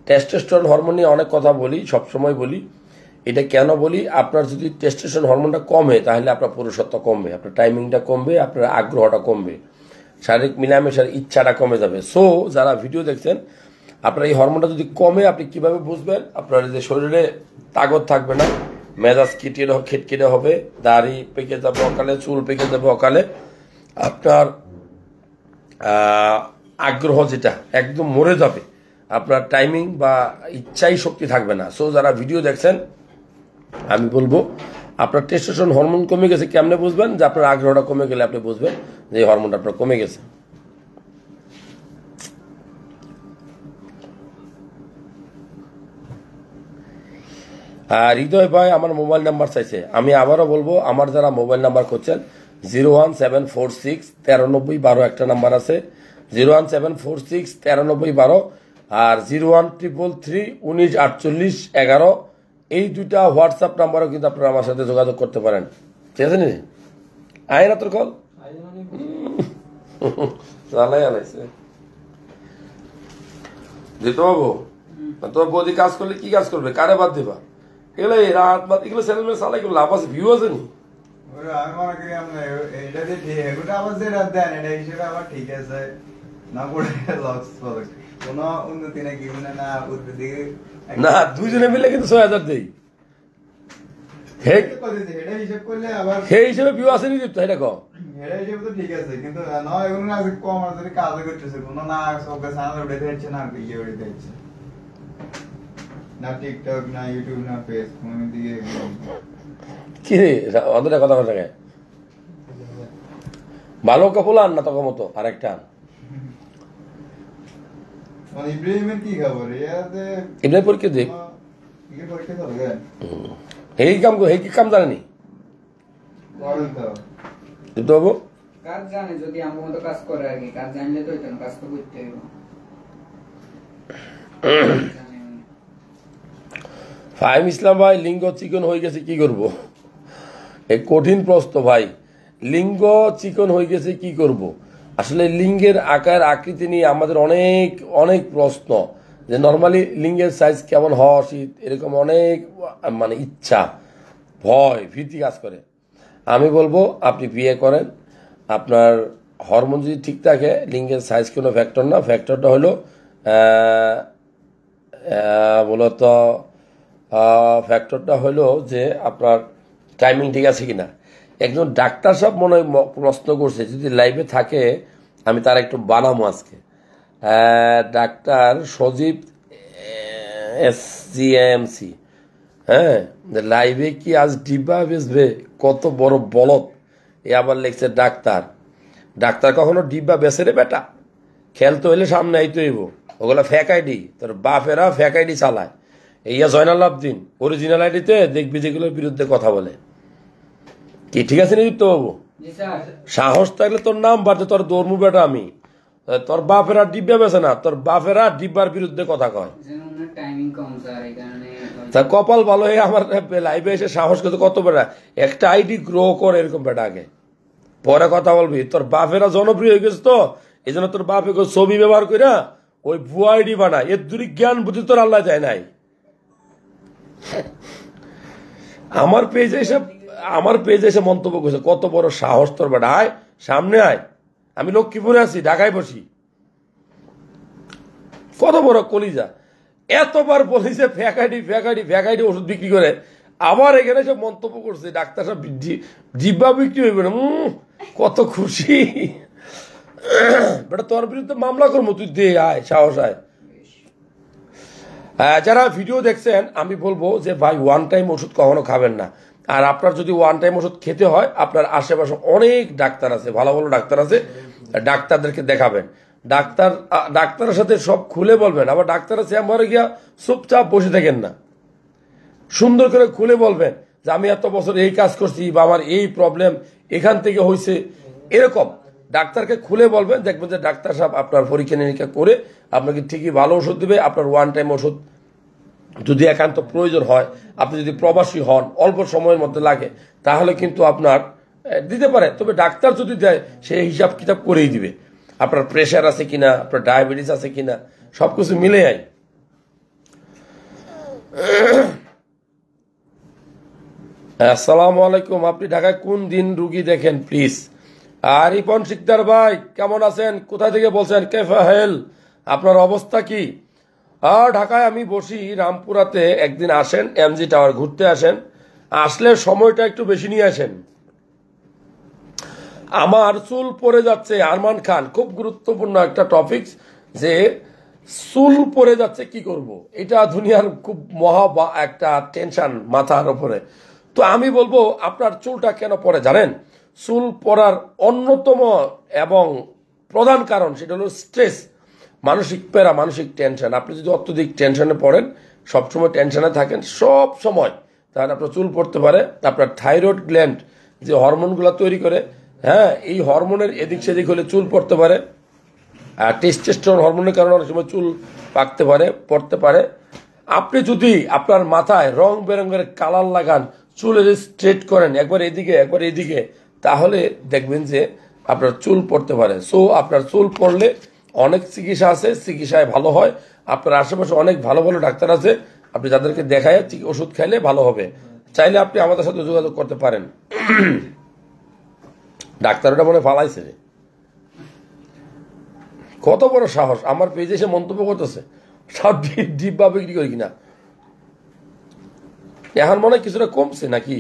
টেস্টোস্টেরন হরমোন নিয়ে অনেক কথা বলি, সবসময় বলি। এটা কেন বলি? আপনার যদি টেস্টোস্টেরন হরমোনটা কমে তাহলে আপনার পুরুষত্ব কমবে, আপনার টাইমিংটা কমবে, আপনার আগ্রহটা কমবে, শারীরিক মিলামেশার ইচ্ছাটা কমে যাবে। সো যারা ভিডিও দেখছেন, আপনার এই হরমোনটা যদি কমে আপনি কিভাবে বুঝবেন? আপনার যে শরীরে তাগত থাকবে না, মেজাজ খিটখিটে হবে, দাড়ি পেকে যাবে অকালে, চুল পেকে যাবে অকালে, আপনার আগ্রহ যেটা একদম মরে যাবে, আপনার টাইমিং বা ইচ্ছাই শক্তি থাকবে না। সো যারা ভিডিও দেখছেন, আমি বলবো আপনার টেস্টোস্টেরন হরমোন কমে গেছে। কেমনে বুঝবেন? যে আপনার আগ্রহটা কমে গেলে আপনি বুঝবেন যে এই হরমোনটা আপনার কমে গেছে। আর হৃদয় ভাই আমার মোবাইল নাম্বার চাইছে। আমি আবারও বলবো, আমার যারা মোবাইল নাম্বার করছেন 017469312 একটা নাম্বার আছে, 017469312, আর 01333194811, এই দুইটা হোয়াটসঅ্যাপ নাম্বারও কিন্তু আপনারা আমার সাথে যোগাযোগ করতে পারেন। ঠিক আছে নি? আয় না তোর কল জানাই আনাইছে দিতে পাবো। তোর বৌদি কাজ করলে কি কাজ করবে? কারে বাদ দিবা? এগুলো রাত বাদ এগুলো চ্যানেল চালাই এগুলো লাভ আছে, ভিউ আছে নি? আমি মনে করি এটা যে এগুলো আবার যে রাত দেন এটা হিসেবে আমার ঠিক আছে না, পড়ে লস হবে কোনো উন্নতি নাকি না উঠবে দিকে না, দুইজনে মিলে কিন্তু 6000 দেই। এটা হিসেব করলে আবার সেই হিসেবে ভিউ আসেনি দীপ্ত, এটা কম এটা হিসেবে তো ঠিক আছে, কিন্তু না এগুলো না কম আর যদি কাজ করতেছে কোনো না সব সামনে উঠে যাচ্ছে না ইয়ে উঠে যাচ্ছে। না টিকটক না ইউটিউব না ফেস কোন দিকে কি রে অন্তরে কথা কথা কে ভালো কাপড় আন না তোকে মতো আরেকটা আন মানে ইব্রাহিমের কি খবর ইয়াতে এমনি পরীক্ষা দেখ কি পরীক্ষা চলবে এই কি কাম জানেনি পড়েন তো দিতে হবো কাজ জানে যদি আমার মতো কাজ করে আর কি কাজ জানলে তো এটা কাজ তো করতে হইব ফাহিম ইসলাম ভাই লিঙ্গ চিকন হয়ে গেছে কি করব এই কঠিন প্রশ্ন ভাই লিঙ্গ চিকন হয়ে গেছে কি করব আসলে লিঙ্গের আকার আকৃতি নিয়ে আমাদের অনেক অনেক প্রশ্ন যে নর্মালি লিঙ্গের সাইজ কেমন হওয়া উচিত এরকম অনেক মানে ইচ্ছা ভয় ভীতি কাজ করে আমি বলবো আপনি বিয়ে করেন আপনার হরমোন যদি ঠিক থাকে লিঙ্গের সাইজ কোনো ফ্যাক্টর না ফ্যাক্টরটা হলো মূলত ফ্যাক্টরটা হলো যে আপনার টাইমিং ঠিক আছে কিনা একজন ডাক্তার সব মনে হয় প্রশ্ন করছে যদি লাইভে থাকে আমি তার একটু বানাবো আজকে ডাক্তার সজীব SGMC হ্যাঁ লাইভে কি আজ ডিব্বা বেচবে কত বড় বলদ এ আবার লিখছে ডাক্তার ডাক্তার কখনো ডিব্বা বেচে রে বেটা খেলতে হইলে সামনে আইতে হইব ওগুলো ফেক আইডি তোর বাপেরা ফেক আইডি চালায় এইয়া জয়নাল আবদিন অরিজিনাল আইডিতে দেখবি যেগুলোর বিরুদ্ধে কথা বলে কি ঠিক আছে নিযুক্ত বাবু জি স্যার সাহস থাকলে তোর নাম বাড়ছে তোর দৌড়মু বেটা আমি তোর বাপেরা ডিব্বা বেছে না তোর বাপেরা ডিব্বার বিরুদ্ধে কথা কয় টাইমিং কম স্যার এই কারণে তার কপাল ভালো হয়ে আমার লাইভে এসে সাহস করতে কত বেটা একটা আইডি গ্রো কর এরকম বেটা আগে পরে কথা বলবি তোর বাপেরা জনপ্রিয় হয়ে গেছে তো এই জন্য তোর বাপে ছবি ব্যবহার কইরা ওই ভুয়া আইডি বানায় এর দূরে জ্ঞান বুদ্ধি তোর আল্লাহ যায় নাই আমার পেজে এসে মন্তব্য করছে কত বড় সাহস তোর বেটা আয় সামনে আয় আমি লক্ষ্মীপুরে আছি ঢাকায় বসি কত বড় কলিজা এতবার বলেছে ফ্যাকাইডি ওষুধ বিক্রি করে আবার এখানে সব মন্তব্য করছে ডাক্তার সব জিব্বা বিক্রি হইবে না কত খুশি বেটা তোর বিরুদ্ধে মামলা করবো তুই দে আয় সাহস আয় যারা ভিডিও দেখছেন আমি বলবো যে ভাই ওয়ান টাইম ওষুধ কখনো খাবেন না আর আপনার যদি ওয়ান টাইম ওষুধ খেতে হয় আপনার আশেপাশে অনেক ডাক্তার আছে ভালো ভালো ডাক্তার আছে ডাক্তারদেরকে দেখাবেন ডাক্তারের সাথে সব খুলে বলবেন আবার ডাক্তারের চেম্বারে গিয়া চুপচাপ বসে থাকেন না সুন্দর করে খুলে বলবেন যে আমি এত বছর এই কাজ করছি বা আমার এই প্রবলেম এখান থেকে হয়েছে এরকম ডাক্তারকে খুলে বলবেন দেখবেন যে ডাক্তার সাহেব আপনার পরীক্ষা নিরীক্ষা করে আপনাকে ঠিকই ভালো ওষুধ দেবে আপনার ওয়ান টাইম ওষুধ যদি একান্ত প্রয়োজন হয় আপনি যদি প্রবাসী হন অল্প সময়ের মধ্যে লাগে তাহলে কিন্তু আপনার দিতে পারে তবে ডাক্তার যদি দেয় সেই হিসাব কিতাব করেই দিবে আপনার প্রেশার আছে কিনা আপনার ডায়াবেটিস আছে কিনা সবকিছু মিলে যায় আসসালামু আলাইকুম আপনি ঢাকায় কোন দিন রুগী দেখেন প্লিজ আর রিপন শিকদার ভাই কেমন আছেন কোথা থেকে বলছেন কেফা হেল আপনার অবস্থা কি আর ঢাকায় আমি বসি রামপুরাতে একদিন আসেন এমজি টাওয়ার ঘুরতে আসেন আসলে সময়টা একটু বেশি নিয়ে আসেন আমার চুল পড়ে যাচ্ছে আরমান খান খুব গুরুত্বপূর্ণ একটা টপিক যে চুল পড়ে যাচ্ছে কি করব এটা দুনিয়ার খুব মহা একটা টেনশন মাথার উপরে তো আমি বলবো আপনার চুলটা কেন পড়ে জানেন চুল পড়ার অন্যতম এবং প্রধান কারণ সেটা হলো স্ট্রেস মানসিক প্যারা মানসিক টেনশন আপনি যদি অত্যধিক টেনশনে পড়েন সবসময় টেনশনে থাকেন সব সময় তাহলে আপনার চুল পড়তে পারে আপনার থাইরয়েড গ্ল্যান্ড যে হরমোনগুলো তৈরি করে হ্যাঁ এই হরমোনের এদিক সেদিক হলে চুল পড়তে পারে আর টেস্টোস্টেরন হরমোনের কারণে অনেক সময় চুল পাকতে পারে পড়তে পারে আপনি যদি আপনার মাথায় রং বেরঙের কালার লাগান চুলে স্ট্রেট করেন একবার এদিকে তাহলে দেখবেন যে আপনার চুল পড়তে পারে সো আপনার চুল পড়লে অনেক চিকিৎসা আছে চিকিৎসায় ভালো হয় আপনার আশেপাশে অনেক ভালো ভালো ডাক্তার আছে আপনি যাদেরকে দেখায় ওষুধ খাইলে ভালো হবে চাইলে আপনি আমাদের সাথে যোগাযোগ করতে পারেন ডাক্তার ওটা মনে ফালাইছে রে কত বড় সাহস আমার পেজে এসে মন্তব্য করতেছে সব ডিব্বা বিক্রি করি কিনা এখন মনে হয় কিছুটা কমছে নাকি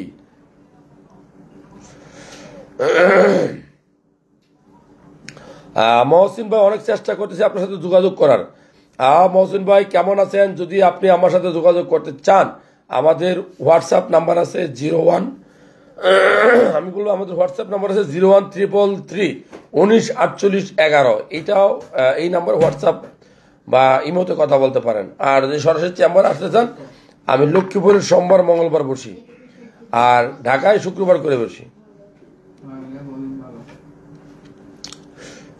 মহসিন ভাই অনেক চেষ্টা করতেছে আপনার সাথে যোগাযোগ করার মহসিন ভাই কেমন আছেন? যদি আপনি আমার সাথে যোগাযোগ করতে চান, আমাদের হোয়াটসঅ্যাপ নাম্বার আছে 01, আমি বলবো আমাদের হোয়াটসঅ্যাপ নাম্বার আছে 0133394811। এইটাও এই নাম্বার হোয়াটসঅ্যাপ বা ইমোতে কথা বলতে পারেন। আর যদি সরাসরি চেম্বার আসতে চান, আমি লক্ষ্মীপুরের সোমবার মঙ্গলবার বসি, আর ঢাকায় শুক্রবার করে বসি।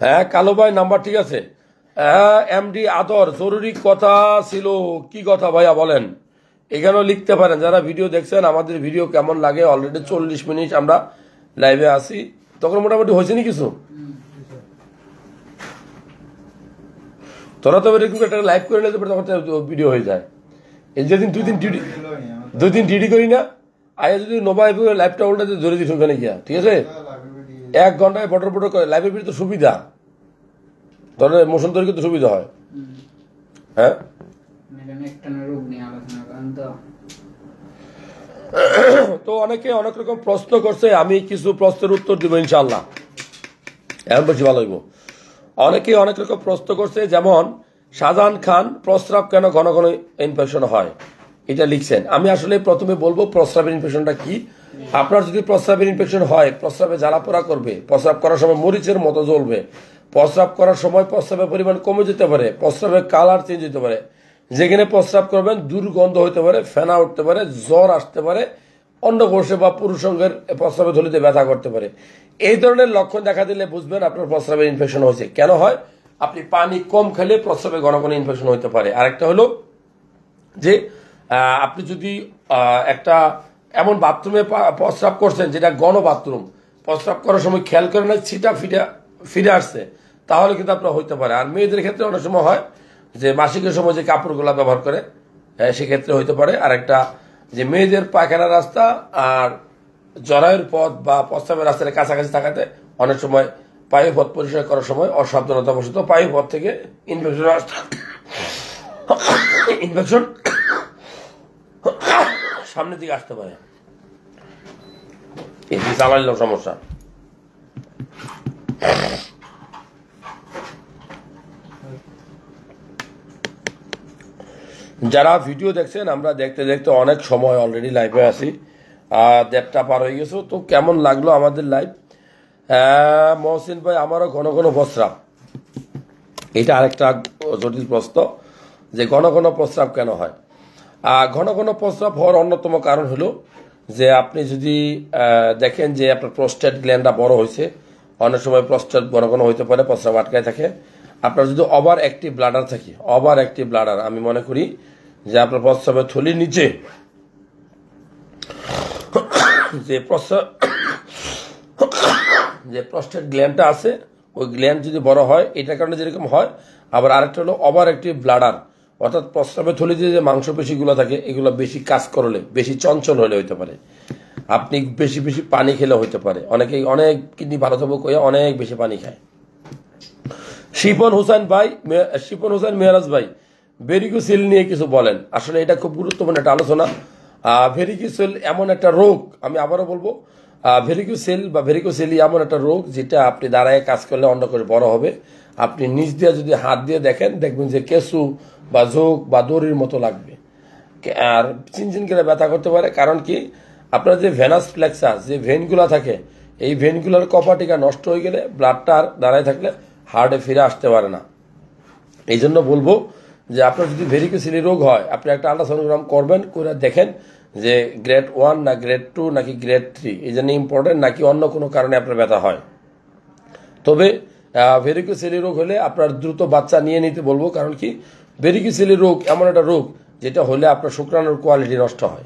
হ্যাঁ কালো ভাই নাম্বার ঠিক আছে। হ্যাঁ এমডি আদর, জরুরি কথা ছিল। কি কথা ভাইয়া বলেন? এখানেও লিখতে পারেন। যারা ভিডিও দেখছেন, আমাদের ভিডিও কেমন লাগে? অলরেডি 40 মিনিট আমরা লাইভে আসি, তখন মোটামুটি হয়েছে নি কিছু? তোরা তো এরকম একটা লাইভ করে নিতে পারে, তখন ভিডিও হয়ে যায়। এই যেদিন দুই দিন ডিডি করি না, আগে যদি নোবাই লাইভটা উল্টাতে ধরে দিস ওখানে গিয়া, ঠিক আছে? 1 ঘন্টায় বটর বটর করে লাইভের ভিতরে সুবিধা, ধরেন মোশন তৈরি করতে সুবিধা হয়। হ্যাঁ তো অনেকে অনেক রকম প্রশ্ন করছে, আমি কিছু প্রশ্নের উত্তর দিব ইনশাল্লাহ, এখন বেশি ভালো হইব। অনেকে অনেক রকম প্রশ্ন করছে, যেমন শাহজাহান খান, প্রস্রাব কেন ঘন ঘন ইনফেকশন হয়, এটা লিখছেন। আমি আসলে প্রথমে বলবো প্রস্রাবের ইনফেকশনটা কি। আপনার যদি প্রস্রাবের ইনফেকশন হয়, প্রস্রাবে জ্বালা পোড়া করবে, প্রস্রাব করার সময় মরিচের মতো জ্বলবে, প্রস্রাব করার সময় প্রস্রাবের পরিমাণ কমে যেতে পারে, প্রস্রাবের কালার চেঞ্জ হতে পারে, যেখানে প্রস্রাব করবেন দুর্গন্ধ হতে পারে, ফেনা উঠতে পারে, জ্বর আসতে পারে, অন্ডকোষে বা পুরুষাঙ্গের প্রস্রাবের থলিতে ব্যথা করতে পারে। এই ধরনের লক্ষণ দেখা দিলে বুঝবেন আপনার প্রস্রাবের ইনফেকশন হয়েছে। কেন হয়? আপনি পানি কম খেলে প্রস্রাবে ঘন ঘন ইনফেকশন হতে পারে। আরেকটা হলো যে আপনি যদি একটা এমন বাথরুমে প্রস্রাব করছেন যেটা গণ বাথরুম, প্রস্রাব করার সময় খেয়াল করে না ছিটা ফিরে আসছে, তাহলে কিন্তু আপনার হইতে পারে। আর মেয়েদের ক্ষেত্রে অনেক সময় হয় যে মাসিকের সময় যে কাপড়গুলা ব্যবহার করে, সেক্ষেত্রে হইতে পারে। আর একটা যে মেয়েদের পায়খানার রাস্তা আর জরায়ুর পথ বা প্রস্রাবের রাস্তার কাছাকাছি থাকাতে অনেক সময় পায়ু পথ পরিষ্কার করার সময় অসাবধানতাবশত পায়ু পথ থেকে ইনফেকশন সামনের দিকে আসতে পারে। এটি চালাইলাম সমস্যা। যারা ভিডিও দেখছেন, আমরা দেখতে দেখতে অনেক সময় অলরেডি লাইভে আসি, 1:30 পার হয়ে গেছে। তো কেমন লাগলো আমাদের লাইভ? মহসিন ভাই, আমারও ঘন ঘন প্রস্রাব। এটা আরেকটা জটিল প্রশ্ন, যে ঘন ঘন প্রস্রাব কেন হয়? ঘন ঘন প্রস্রাব হওয়ার অন্যতম কারণ হলো যে আপনি যদি দেখেন যে আপনার প্রস্টেট গ্ল্যান্ডটা বড় হয়েছে, অনেক সময় প্রস্টেট ঘন ঘন হইতে পারে, প্রস্রাব আটকায় থাকে। আপনার যদি ওভার অ্যাক্টিভ ব্লাডার থাকে, ওভার অ্যাক্টিভ ব্লাডার, আমি মনে করি যে আপনার প্রস্রাবের থলির নিচে যে প্রস্টেট গ্ল্যান্ডটা আছে, ওই গ্ল্যান্ড যদি বড় হয়, এটার কারণে যেরকম হয়। আবার আরেকটা হলো ওভার অ্যাক্টিভ ব্লাডার, অর্থাৎ প্রস্রাবের থলিতে যে মাংসপেশিগুলো থাকে, এগুলো বেশি কাজ করলে, বেশি চঞ্চল হলে হইতে পারে। আপনি বেশি বেশি পানি খেলে হইতে পারে। অনেকেই অনেক কিডনি ভালো থাকবো কইয়া অনেক বেশি পানি খায়। শিপন হোসেন মেহরাজ ভাই, ভেরিকোসেল নিয়ে কিছু বলেন। আসলে এটা খুব গুরুত্বপূর্ণ একটা আলোচনা। ভেরিকোসেল এমন একটা রোগ, আমি আবারও বলবো, ভেরিকোসেলি এমন একটা রোগ যেটা আপনি দাঁড়ায় কাজ করলে অন্ডকোষ বড় হবে। আপনি নিচ দিয়ে যদি হাত দিয়ে দেখেন, দেখবেন যে কেঁচু বা ঝোঁক বা দড়ির মতো লাগবে, আর চিনচিন করে ব্যথা করতে পারে। কারণ কি, আপনার যে ভেনাস ফ্লেক্সাস, যে ভেনগুলো থাকে, এই ভেনগুলোর কপাটিকা নষ্ট হয়ে গেলে ব্লাডটা আর দাঁড়ায় থাকলে হার্টে ফিরে আসতে পারে না। এই জন্য বলবো যে আপনার যদি ভেরিকোসেলি রোগ হয়, আপনি একটা আল্ট্রাসোনোগ্রাম করবেন, করে দেখেন যে গ্রেড 1 না গ্রেড 2 নাকি গ্রেড 3, এই জন্য ইম্পর্টেন্ট, নাকি অন্য কোনো কারণে আপনার ব্যথা হয়। তবে ভেরিকোসেলি রোগ হলে আপনার দ্রুত বাচ্চা নিয়ে নিতে বলবো। কারণ কি, ভেরিকোসেলি রোগ এমন একটা রোগ যেটা হলে আপনার শুক্রাণুর কোয়ালিটি নষ্ট হয়।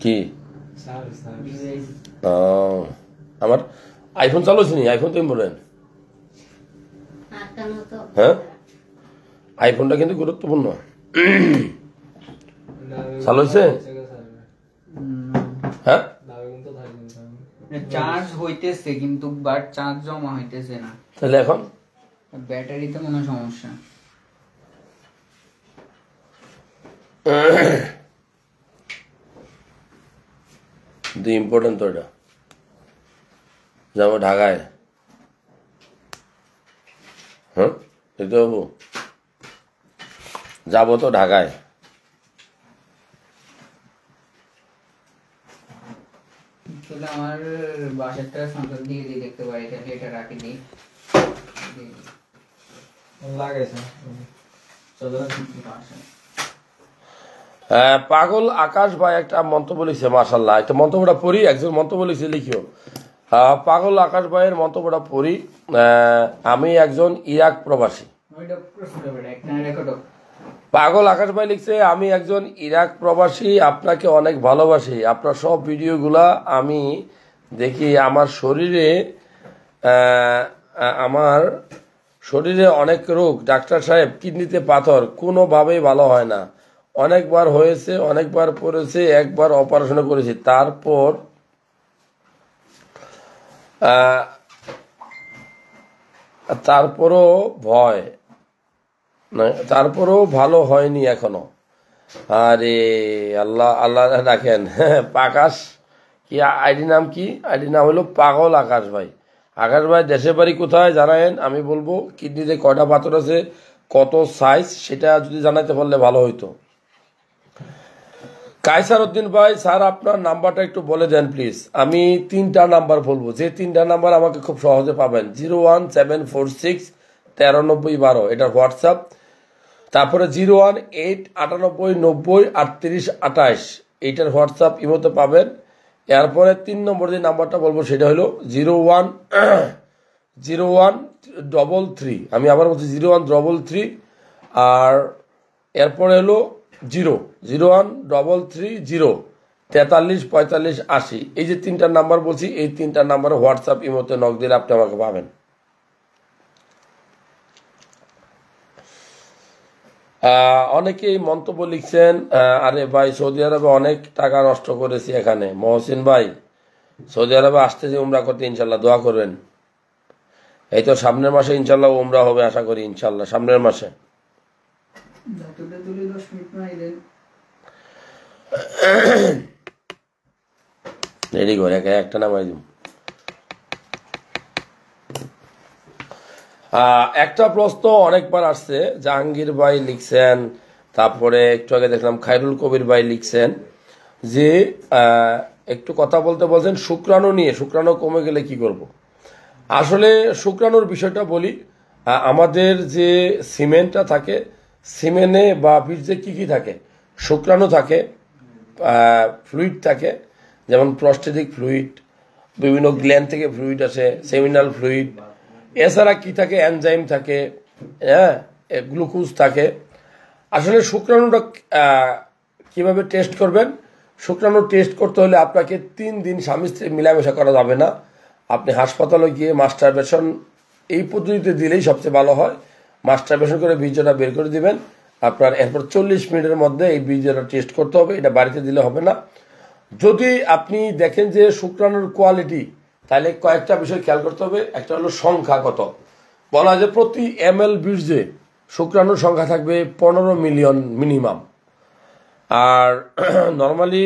কি আমার আইফোন চালু হয়েছে নি? আইফোন তো ইম্পর্টেন্ট। হ্যাঁ, আইফোনটা কিন্তু গুরুত্বপূর্ণ। চালু হয়েছে? হ্যাঁ, চার্জ হইতেছে কিন্তু বাট চার্জ জমা হইতেছে না। তাহলে এখন ব্যাটারিতে কোনো সমস্যা। ইম্পর্টেন্ট তো এটা, যাবো ঢাকায়। হ্যাঁ দেখতে পাবো, যাবো তো ঢাকায়। তাহলে আমার বাসাটা সংসদ দিয়ে দিয়ে দেখতে পারি, তাহলে এটা রাখি দিই। লাগাইছে বাসা পাগল আকাশ ভাই একটা মন্তব্য লিখছে, মাশাল্লাহ। একটা মন্তব্যটা পড়ি, একজন মন্তব্য লিখছে, লিখিও। পাগল আকাশ ভাইয়ের মন্তব্যটা পড়ি। আমি একজন ইরাক প্রবাসী। ওইটা প্রশ্ন করে একটা রেকর্ড। পাগল আকাশ ভাই লিখছে, আমি একজন ইরাক প্রবাসী, আপনাকে অনেক ভালোবাসি। আপনার সব ভিডিওগুলা আমি দেখি। আমার শরীরে অনেক রোগ, ডাক্তার সাহেব, কিডনিতে পাথর, কোনোভাবেই ভালো হয় না। অনেকবার হয়েছে, অনেকবার পড়েছে, একবার অপারেশন করেছি, তারপরও ভয়, তারপরেও ভালো হয়নি এখনো। আরে আল্লাহ আল্লাহ রাখেন। আকাশ কি আইডি নাম? কি আইডি নাম? হলো পাগল আকাশ ভাই। আকাশ ভাই দেশের বাড়ি কোথায় জানায়েন, আমি বলবো। কিডনিতে কয়টা পাথর আছে, কত সাইজ, সেটা যদি জানাইতে পারলে ভালো হইতো। কায়সার উদ্দিন ভাই, স্যার আপনার নাম্বারটা একটু বলে দেন প্লিজ। আমি 3টা নাম্বার বলবো, যে 3টা নাম্বার আমাকে খুব সহজে পাবেন। 01746 9312, এটা হোয়াটসঅ্যাপ। তারপরে 01898903828, এইটার হোয়াটসঅ্যাপ ইমোতে পাবেন। এরপরে 3 নম্বর যে নাম্বারটা বলবো সেটা হলো 0133। আমি আবার বলছি 0133, আর এরপরে হলো 00133 এই যে 3টা নাম্বার বলছি, এই 3টা নাম্বারে হোয়াটসঅ্যাপ ইমোতে নক দিলে আপনি আমাকে পাবেন। অনেকেই মন্তব্য লিখছেন, আরে ভাই সৌদি আরবে অনেক টাকা নষ্ট করেছি এখানে। মহসিন ভাই, সৌদি আরবে আসতেছি উমরা করতে, ইনশাল্লাহ দোয়া করবেন। এই তো সামনের মাসে ইনশাল্লাহ উমরা হবে, আশা করি ইনশাল্লাহ সামনের মাসে। রেডি করে একটা নামাই দিব। একটা প্রশ্ন অনেকবার আসছে, জাহাঙ্গীর ভাই লিখছেন, তারপরে একটু আগে দেখলাম খায়রুল কবির ভাই লিখছেন যে একটু কথা বলতে বলছেন শুক্রাণু নিয়ে, শুক্রাণু কমে গেলে কি করব। আসলে শুক্রাণুর বিষয়টা বলি। আমাদের যে সিমেন্টটা থাকে, সিমেন্টে বা বীর্যে কি কি থাকে? শুক্রাণু থাকে, ফ্লুইড থাকে, যেমন প্রস্টেটিক ফ্লুইড, বিভিন্ন গ্ল্যান্ড থেকে ফ্লুইড আসে, সেমিনাল ফ্লুইড। এছাড়া কি থাকে? এনজাইম থাকে, হ্যাঁ, গ্লুকোজ থাকে। আসলে শুক্রাণুটা কিভাবে টেস্ট করবেন? শুক্রাণু টেস্ট করতে হলে আপনাকে 3 দিন স্বামী স্ত্রী মিলামেশা করা যাবে না। আপনি হাসপাতালে গিয়ে মাস্টারবেশন এই পদ্ধতিতে দিলেই সবচেয়ে ভালো হয়। মাস্টারবেশন করে বীর্যটা বের করে দিবেন আপনার। এরপর 40 মিনিটের মধ্যে এই বীর্যটা টেস্ট করতে হবে, এটা বাড়িতে দিলে হবে না। যদি আপনি দেখেন যে শুক্রাণুর কোয়ালিটি, তাহলে কয়েকটা বিষয় খেয়াল করতে হবে। একটা হলো সংখ্যা কত। বলা হয় যে প্রতি ml বীর্যে শুক্রাণুর সংখ্যা থাকবে 15 মিলিয়ন মিনিমাম। আর নর্মালি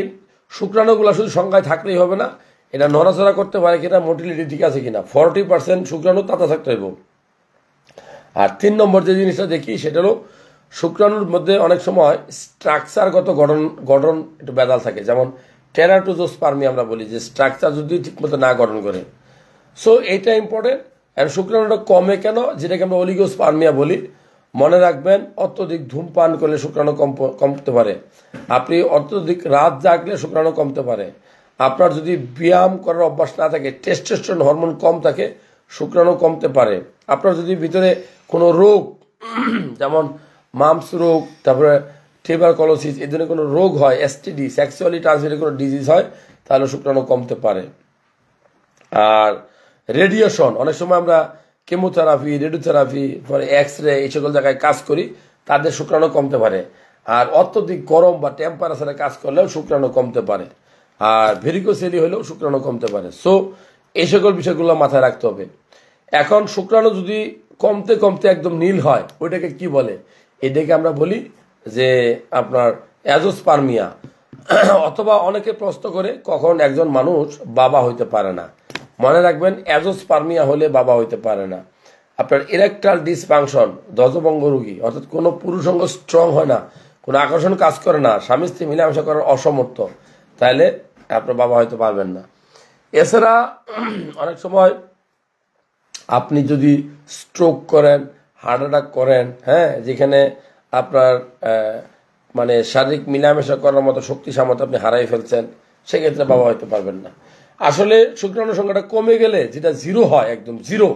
শুক্রাণুগুলো শুধু সংখ্যায় থাকলেই হবে না, এটা নড়াচড়া করতে পারে কিনা, মোটিলিটি ঠিক আছে কিনা। 40% শুক্রাণু তাতা থাকতে হইব। আর 3 নম্বর যে জিনিসটা দেখি সেটা হলো শুক্রাণুর মধ্যে অনেক সময় স্ট্রাকচারগত গঠন একটু বেদাল থাকে। যেমন টেরাটোজোস্পার্মিয়া আমরা বলি, যে স্ট্রাকচার যদি ঠিকমতো না গঠন করে। সো এইটা ইম্পর্টেন্ট। আর শুক্রাণুটা কমে কেন, যেটাকে আমরা অলিগোস্পার্মিয়া বলি। মনে রাখবেন, অত্যধিক ধূমপান করলে শুক্রাণু কমতে পারে। আপনি অত্যধিক রাত জাগলে শুক্রাণু কমতে পারে। আপনার যদি ব্যায়াম করার অভ্যাস না থাকে, টেস্টোস্টেরন হরমোন কম থাকে, শুক্রাণু কমতে পারে। আপনার যদি ভিতরে কোনো রোগ, যেমন মাম্পস রোগ, তারপরে টিউবারকুলোসিস, এই ধরনের কোনো রোগ হয়, এসটিডি, সেক্সুয়ালি ট্রান্সমিটেড কোনো ডিজিজ হয়, তাহলে শুক্রাণু কমতে পারে। আর রেডিয়েশন, অনেক সময় আমরা কেমোথেরাপি, রেডিওথেরাপি, পরে এক্সরে, এই সকল জায়গায় কাজ করি, তাদের শুক্রাণু কমতে পারে। আর অত্যধিক গরম বা টেম্পারেচারে কাজ করলেও শুক্রাণু কমতে পারে। আর ভেরিকোসেলি হলেও শুক্রাণু কমতে পারে। সো এই সকল বিষয়গুলো মাথায় রাখতে হবে। এখন শুক্রাণু যদি কমতে কমতে একদম নীল হয়, ওইটাকে কি বলে? এটাকে আমরা বলি যে আপনার অ্যাজোস্পার্মিয়া। অথবা অনেকে প্রশ্ন করে কখন একজন মানুষ বাবা হইতে পারে না। মনে রাখবেন, অ্যাজোস্পার্মিয়া হলে বাবা হইতে পারে না। আপনার ইরেকটাল ডিসফাংশন, ধ্বজভঙ্গ রোগী, অর্থাৎ কোনো পুরুষাঙ্গ স্ট্রং হয় না, কোনো আকর্ষণ কাজ করে না, স্বামী স্ত্রী মিলামেশা করার অসমর্থ, তাহলে আপনার বাবা হয়তো পারবেন না। এছাড়া অনেক সময় আপনি যদি স্ট্রোক করেন, হার্ট অ্যাটাক করেন, হ্যাঁ, যেখানে আপনার মানে শারীরিক মিলামেশা করার মতো শক্তি সামর্থ্য আপনি হারাই ফেলছেন, সেক্ষেত্রে বাবা হয়তো পারবেন না। আসলে শুক্রাণু সংখ্যাটা কমে গেলে যেটা জিরো হয়, একদম জিরো,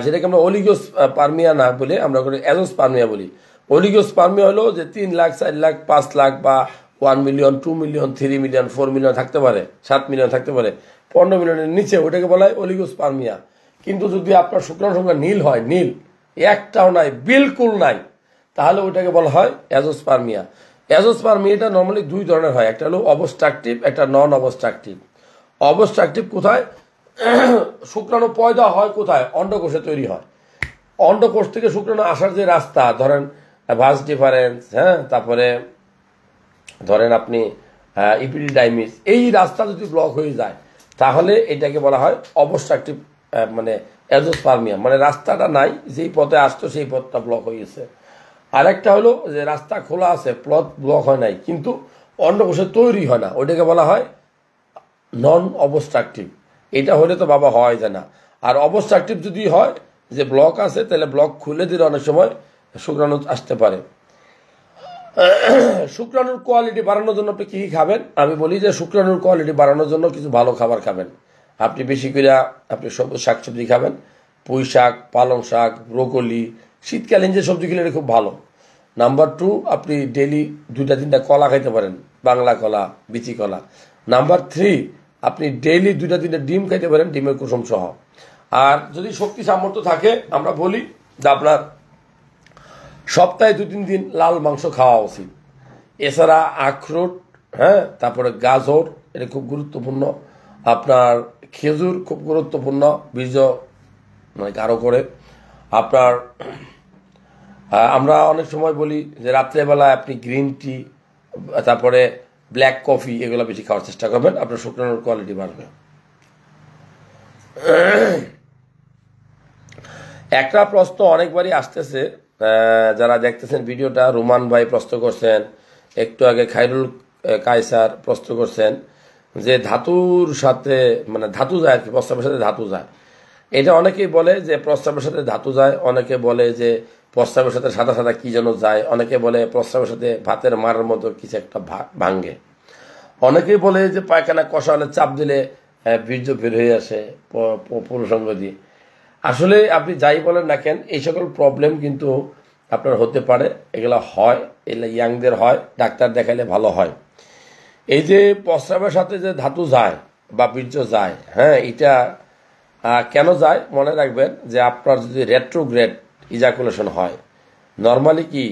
যেটাকে আমরা অলিগোস্পার্মিয়া না বলে আমরা অ্যাজোস্পার্মিয়া বলি। অলিগোস্পার্মিয়া হলো যে 3 লাখ 4 লাখ 5 লাখ বা 1 মিলিয়ন 2 মিলিয়ন 3 মিলিয়ন 4 মিলিয়ন থাকতে পারে, 7 মিলিয়ন থাকতে পারে, 15 মিলিয়নের নিচে, ওটাকে বলা হয় অলিগোস্পার্মিয়া। কিন্তু যদি আপনার শুক্রাণু সংখ্যা নীল হয়, নীল একটাও নাই, বিলকুল নাই, তাহলে ওইটাকে বলা হয় অ্যাজোস্পার্মিয়া। অ্যাজোস্পার্মিয়াটা নর্মালি 2 ধরনের হয়, একটা হলো অবস্ট্রাকটিভ, একটা নন অবস্ট্রাকটিভ। অবস্ট্রাকটিভ কোথায়? শুক্রাণু পয়দা হয় কোথায়? অন্ডকোষে তৈরি হয়। অন্ডকোষ থেকে শুক্রাণু আসার যে রাস্তা, ধরেন ভাস ডিফারেন্স, হ্যাঁ, তারপরে ধরেন আপনি ইপিডিডাইমিস, এই রাস্তা যদি ব্লক হয়ে যায় তাহলে এটাকে বলা হয় অবস্ট্রাকটিভ, মানে অ্যাজোস্পার্মিয়া, মানে রাস্তাটা নাই, যেই পথে আসতো সেই পথটা ব্লক হয়ে গেছে। আরেকটা হলো যে রাস্তা খোলা আছে, পথ ব্লক হয় নাই, কিন্তু অন্ডকোষে তৈরি হয় না, ওইটাকে বলা হয় নন অবস্ট্রাকটিভ। এটা হলে তো বাবা হয় যায় না। আর অবস্ট্রাকটিভ যদি হয়, যে ব্লক আছে, তাহলে ব্লক খুলে দিলে অনেক সময় শুক্রাণু আসতে পারে। শুক্রাণুর কোয়ালিটি বাড়ানোর জন্য আপনি কি খাবেন? আমি বলি যে শুক্রাণুর কোয়ালিটি বাড়ানোর জন্য কিছু ভালো খাবার খাবেন। আপনি বেশি করে আপনি সবুজ শাকসবজি খাবেন, পুঁই শাক, পালং শাক, ব্রোকলি, শীতকালীন যে সবজিগুলো এটা খুব ভালো। নাম্বার 2, আপনি ডেইলি 2-3টা কলা খাইতে পারেন, বাংলা কলা, বিচি কলা। নাম্বার 3, আপনি ডেইলি 2-3টা ডিম খাইতে পারেন, ডিমের কুসুম সহ। আর যদি শক্তি সামর্থ্য থাকে, আমরা বলি যে আপনার সপ্তাহে 2-3 দিন লাল মাংস খাওয়া উচিত। এছাড়া আখরোট, হ্যাঁ, তারপরে গাজর, এটা খুব গুরুত্বপূর্ণ। আপনার খেজুর খুব গুরুত্বপূর্ণ, বীর্য মানে গাঢ় করে। আপনার আমরা অনেক সময় বলি যে রাত্রেবেলায় আপনি গ্রিন টি, তারপরে ব্ল্যাক কফি, এগুলো বেশি খাওয়ার চেষ্টা করবেন, আপনার শুক্রাণুর কোয়ালিটি বাড়বে। একটা প্রশ্ন অনেকবারই আসতেছে, যারা দেখতেছেন ভিডিওটা, রুমান ভাই প্রশ্ন করছেন, একটু আগে খায়রুল কায়সার প্রশ্ন করছেন যে ধাতুর সাথে, মানে ধাতু যায় আর কি, প্রস্রাবের সাথে ধাতু যায়। এটা অনেকেই বলে যে প্রস্রাবের সাথে ধাতু যায়, অনেকে বলে যে প্রস্রাবের সাথে সাদা সাদা কি যেন যায়, অনেকে বলে প্রস্রাবের সাথে ভাতের মারার মতো কিছু একটা ভাঙ্গে, অনেকেই বলে যে পায়খানা কষা হলে চাপ দিলে বীর্য বের হয়ে আসে পুরুষাঙ্গ দিয়ে। আসলে আপনি যাই বলেন না কেন, এই সকল প্রবলেম কিন্তু আপনার হতে পারে, এগুলো হয়, এগুলো ইয়াংদের হয়, ডাক্তার দেখাইলে ভালো হয়। এই যে প্রস্রাবের সাথে যে ধাতু যায় বা বীর্য যায়, হ্যাঁ, এটা কেন যায় মনে রাখবেন যে আপনার যদি রেট্রোগ্রেড ইজাকুলেশন হয়, নর্মালি কি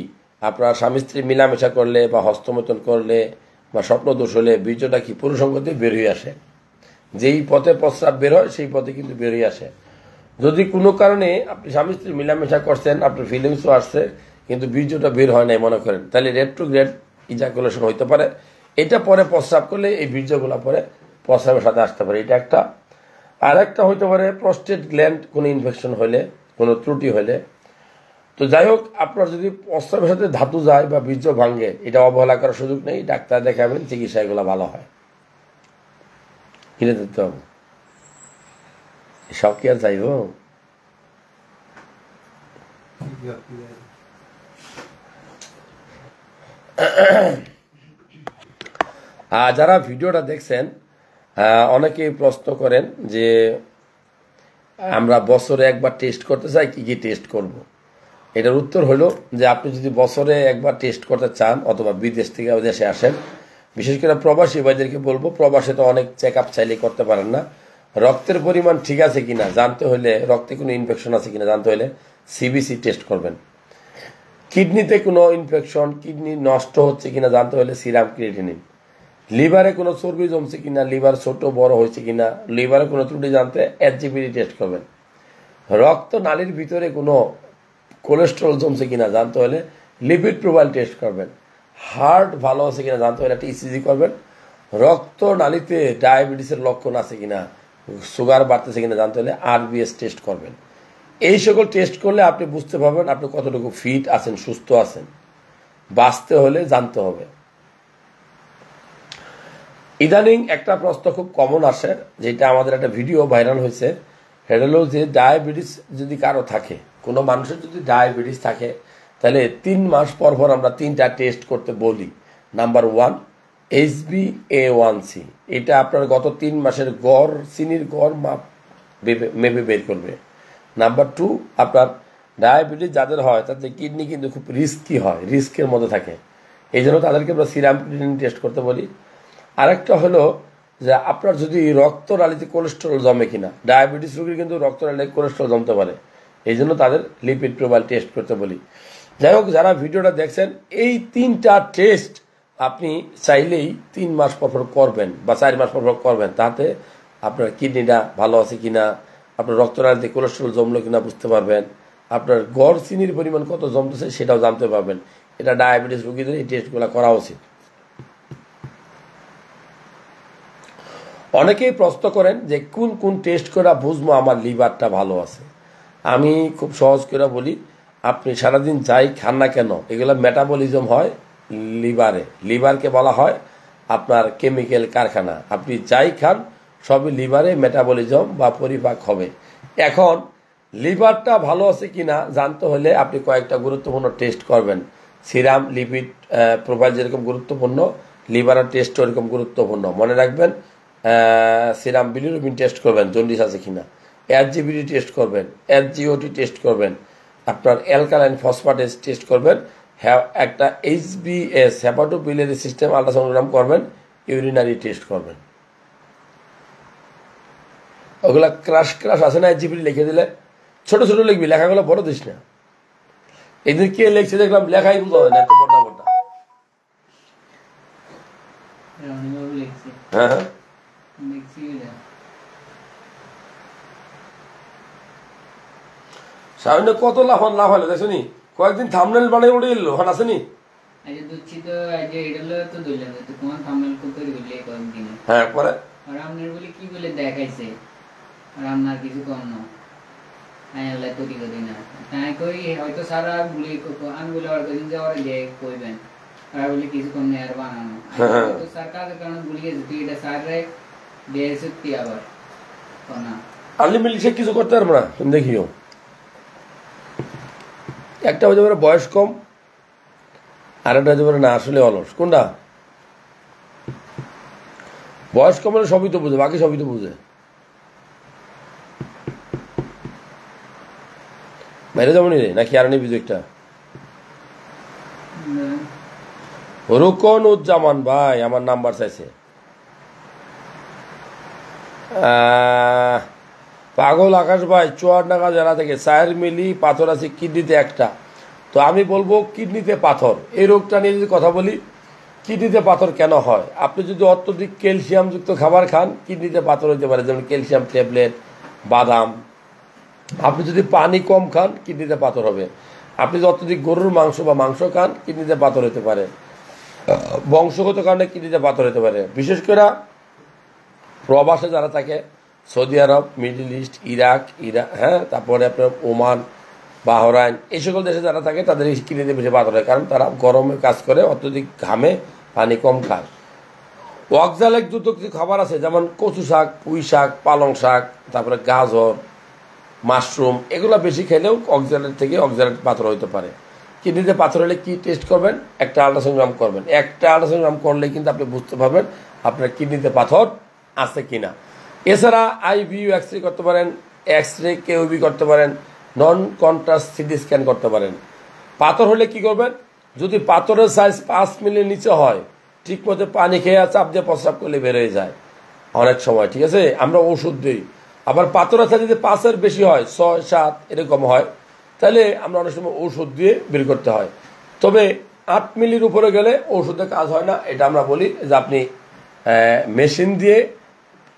আপনার স্বামী স্ত্রী মিলামেশা করলে বা হস্তমৈথুন করলে বা স্বপ্নদোষ হলে বীর্যটা কি পুরুষাঙ্গ দিয়ে বের হয়ে আসে, যেই পথে প্রস্রাব বের হয় সেই পথে কিন্তু বের হয়ে আসে। যদি কোনো কারণে আপনি স্বামী স্ত্রী মিলামেশা করছেন, আপনার ফিলিংসও আসছে, কিন্তু বীর্যটা বের হয় নাই মনে করেন, তাহলে রেট্রোগ্রেড ইজাকুলেশন হইতে পারে। এটা পরে প্রস্রাব করলে এই বীর্যগুলো পরে প্রস্রাবের সাথে আসতে পারে, এটা একটা। আর একটা হইতে পারে প্রস্টেট গ্ল্যান্ড কোনো ইনফেকশন হলে, কোনো ত্রুটি হলে। তো যাই হোক, আপনার যদি প্রস্রাবের সাথে ধাতু যায় বা বীর্য ভাঙ্গে, এটা অবহেলা করার সুযোগ নেই, ডাক্তার দেখাবেন, চিকিৎসা এগুলো ভালো হয়। কিনে দিতে হবে, সব কি আর চাইব? যারা ভিডিওটা দেখছেন, অনেকেই প্রশ্ন করেন যে আমরা বছরে একবার টেস্ট করতে চাই, কি কি টেস্ট করব। এটার উত্তর হলো যে আপনি যদি বছরে একবার টেস্ট করতে চান, অথবা বিদেশ থেকে দেশে আসেন, বিশেষ করে প্রবাসী ভাইদেরকে বলবো, প্রবাসে তো অনেক চেক আপ চাইলে করতে পারেন না। রক্তের পরিমাণ ঠিক আছে কিনা জানতে হলে, রক্তে কোনো ইনফেকশন আছে কিনা জানতে হলে সিবিসি টেস্ট করবেন। কিডনিতে কোনো ইনফেকশন, কিডনি নষ্ট হচ্ছে কিনা জানতে হলে সিরাম ক্রিয়েটিনিন। লিভারে কোনো চর্বি জমছে কিনা, লিভার ছোট বড় হয়েছে কিনা, লিভারে কোনো ত্রুটি জানতে HGPD টেস্ট করবেন। রক্ত নালীর ভিতরে কোনো কোলেস্ট্রল জমছে কিনা জানতে হলে লিপিড প্রোফাইল টেস্ট করবেন। হার্ট ভালো আছে কিনা জানতে হলে একটা ECG করবেন। রক্ত নালীতে ডায়াবেটিসের লক্ষণ আছে কিনা, সুগার বাড়তেছে কিনা জানতে হলে RBS টেস্ট করবেন। এই সকল টেস্ট করলে আপনি বুঝতে পারবেন আপনি কতটুকু ফিট আছেন, সুস্থ আছেন। বাঁচতে হলে জানতে হবে। ইদানিং একটা প্রশ্ন খুব কমন আসে, যেটা আমাদের একটা ভিডিও ভাইরাল হয়েছে, সেটা হলো যে ডায়াবেটিস যদি কারো থাকে, কোনো মানুষের যদি ডায়াবেটিস থাকে, তাহলে 3 মাস পর পর আমরা 3টা টেস্ট করতে বলি। নাম্বার 1 HbA1c, এটা আপনার গত 3 মাসের গড় চিনির গড় মেপে বের করবে। নাম্বার 2 আপনার ডায়াবেটিস যাদের হয় তাদের কিডনি কিন্তু খুব রিস্কি হয়, রিস্কের মধ্যে থাকে, এই জন্য তাদেরকে আমরা সিরাম ক্রিয়েটিনিন টেস্ট করতে বলি। আরেকটা হলো যে আপনার যদি রক্তনালীতে কোলেস্টেরল জমে কিনা, ডায়াবেটিস রোগীর কিন্তু রক্তনালীতে কোলেস্টেরল জমতে পারে, এই জন্য তাদের লিপিড প্রোফাইল টেস্ট করতে বলি। যাই হোক, যারা ভিডিওটা দেখছেন, এই 3টা টেস্ট আপনি চাইলেই 3 মাস পর করবেন বা 4 মাস পর করবেন, তাতে আপনার কিডনিটা ভালো আছে কিনা, আপনার রক্তনালীতে কোলেস্টেরল জমলো কিনা বুঝতে পারবেন, আপনার গড় চিনির পরিমাণ কত জমতেছে সেটাও জানতে পারবেন। এটা ডায়াবেটিস রোগীদের এই টেস্টগুলো করা উচিত। অনেকেই প্রশ্ন করেন যে কোন কোন টেস্ট করে বুঝবো আমার লিভারটা ভালো আছে। আমি খুব সহজ করে বলি, আপনি সারাদিন যাই খান না কেন, এগুলো মেটাবলিজম হয় লিভারে। লিভারকে বলা হয় আপনার কেমিক্যাল কারখানা। আপনি যাই খান সবই লিভারে মেটাবলিজম বা পরিপাক হবে। এখন লিভারটা ভালো আছে কিনা জানতে হলে আপনি কয়েকটা গুরুত্বপূর্ণ টেস্ট করবেন। সিরাম লিপিড প্রোফাইল যেরকম গুরুত্বপূর্ণ, লিভারের টেস্ট এরকম গুরুত্বপূর্ণ। মনে রাখবেন, সিরাম বিলিরুবিন টেস্ট করবেন জন্ডিস আছে কিনা, SGPT টেস্ট করবেন, SGOT টেস্ট করবেন, আপনার অ্যালকালাইন ফসফেটেস টেস্ট করবেন, একটা HBS হেপাটোবিলিয়ারি সিস্টেম আল্ট্রাসাউন্ডোগ্রাম করবেন, ইউরিনারি টেস্ট করবেন। ওগুলা ক্রাশ আছে না, SGPT লিখে দিলে ছোট ছোট লিখবি, লেখাগুলো বড় দিস না। এদিন কে লিখছে দেখলাম, লেখাই বুঝা হয় না, এত বড় বড়। হ্যাঁ হ্যাঁ, সামনে কত লাভ হলো দেখছো নি, কয়েকদিন থামনেল বানাই উঠে এলো, হন আসেনি। হ্যাঁ, পরে কি বলে দেখাইছে আর আপনার কিছু কম না, তৈরি করি না তাই কই হয়তো সারা গুলি আমি বলে আর কদিন যাওয়ার যে কইবেন আর বলে কিছু কম নেই আর বানানো তো সরকারের কারণে ভুলে গেছে, তুই এটা সারে দিয়ে সত্যি আবার না আনলিমিটেড সে কিছু করতে পারবো না। তুমি দেখিও, একটা হতে পারে বয়স কম, আর একটা হতে পারে না আসলে অলস। কোনটা? বয়স কম হলে সবই তো বুঝে, বাকি সবই তো বুঝে। বাইরে যাবো নি রে, নাকি আর নিবি একটা? রুকন উজ্জামান ভাই আমার নাম্বার চাইছে। পাগল আকাশ ভাই চুয়াডাঙ্গা জেলা থেকে, 4 মিলি পাথর আছে কিডনিতে একটা। তো আমি বলবো কিডনিতে পাথর এই রোগটা নিয়ে যদি কথা বলি, কিডনিতে পাথর কেন হয়? আপনি যদি অত্যধিক ক্যালসিয়ামযুক্ত খাবার খান কিডনিতে পাথর হতে পারে, যেমন ক্যালসিয়াম ট্যাবলেট, বাদাম। আপনি যদি পানি কম খান কিডনিতে পাথর হবে। আপনি যদি অত্যধিক গরুর মাংস বা মাংস খান কিডনিতে পাথর হতে পারে। বংশগত কারণে কিডনিতে পাথর হতে পারে। বিশেষ করে প্রবাসে যারা থাকে, সৌদি আরব, মিডল ইস্ট, ইরাক, হ্যাঁ, তারপরে আপনার ওমান, বাহরাইন, এই সকল দেশে যারা থাকে তাদের কিডনিতে বেশি পাথর হয়, কারণ তারা গরমে কাজ করে, অত্যধিক ঘামে, পানি কম খায়। অক্সালেক যুক্ত কিছু খাবার আছে, যেমন কচু শাক, পুঁই শাক, পালং শাক, তারপরে গাজর, মাশরুম, এগুলো বেশি খেলেও অক্সালেট থেকে অক্সালেট পাথর হইতে পারে। কিডনিতে পাথর হলে কি টেস্ট করবেন? একটা আল্ট্রাসাউন্ড করবেন। একটা আল্ট্রাসাউন্ড করলে কিন্তু আপনি বুঝতে পারবেন আপনার কিডনিতে পাথর আছে কিনা। এছাড়া IVU এক্সরে করতে পারেন, এক্সরে কেউবি করতে পারেন, নন কন্ট্রাস্ট সিটি স্ক্যান করতে পারেন। পাথর হলে কি করবেন? যদি পাথরের সাইজ 5 মিলির নিচে হয়, ঠিক মতো পানি খেয়ে চাপ দিয়ে প্রস্রাব করলে বের হয়ে যায় অনেক সময়, ঠিক আছে, আমরা ওষুধ দিই। আবার পাথরের সাইজ যদি 5-এর বেশি হয়, 6-7 এরকম হয়, তাহলে আমরা অনেক সময় ওষুধ দিয়ে বের করতে হয়। তবে 8 মিলির উপরে গেলে ওষুধে কাজ হয় না। এটা আমরা বলি যে আপনি মেশিন দিয়ে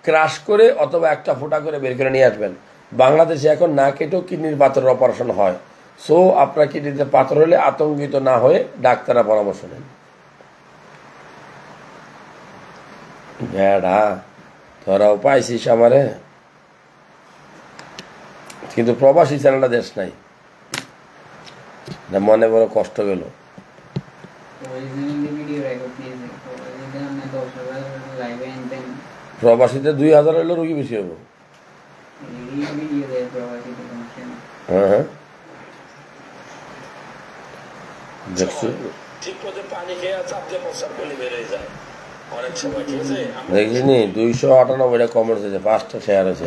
ক্রাশ করে অথবা একটা ফোঁটা করে বের করে নিয়ে আসবেন। বাংলাদেশে এখন না কেটেও কিডনির পাথরের অপারেশন হয়। সো আপনার কিডনিতে পাথর হলে আতঙ্কিত না হয়ে ডাক্তারের পরামর্শ নেন। ভেড়া তোরাও পাইছিস আমারে, কিন্তু প্রবাসী চ্যানেলটা দেশ নাই, না মনে বড় কষ্ট গেল। প্রবাসীতে 2000 হইলে রুগী বেশি হবো। হ্যাঁ হ্যাঁ দেখছি, দেখিনি 298টা কমেন্টস হয়েছে, 5টা শেয়ার হয়েছে।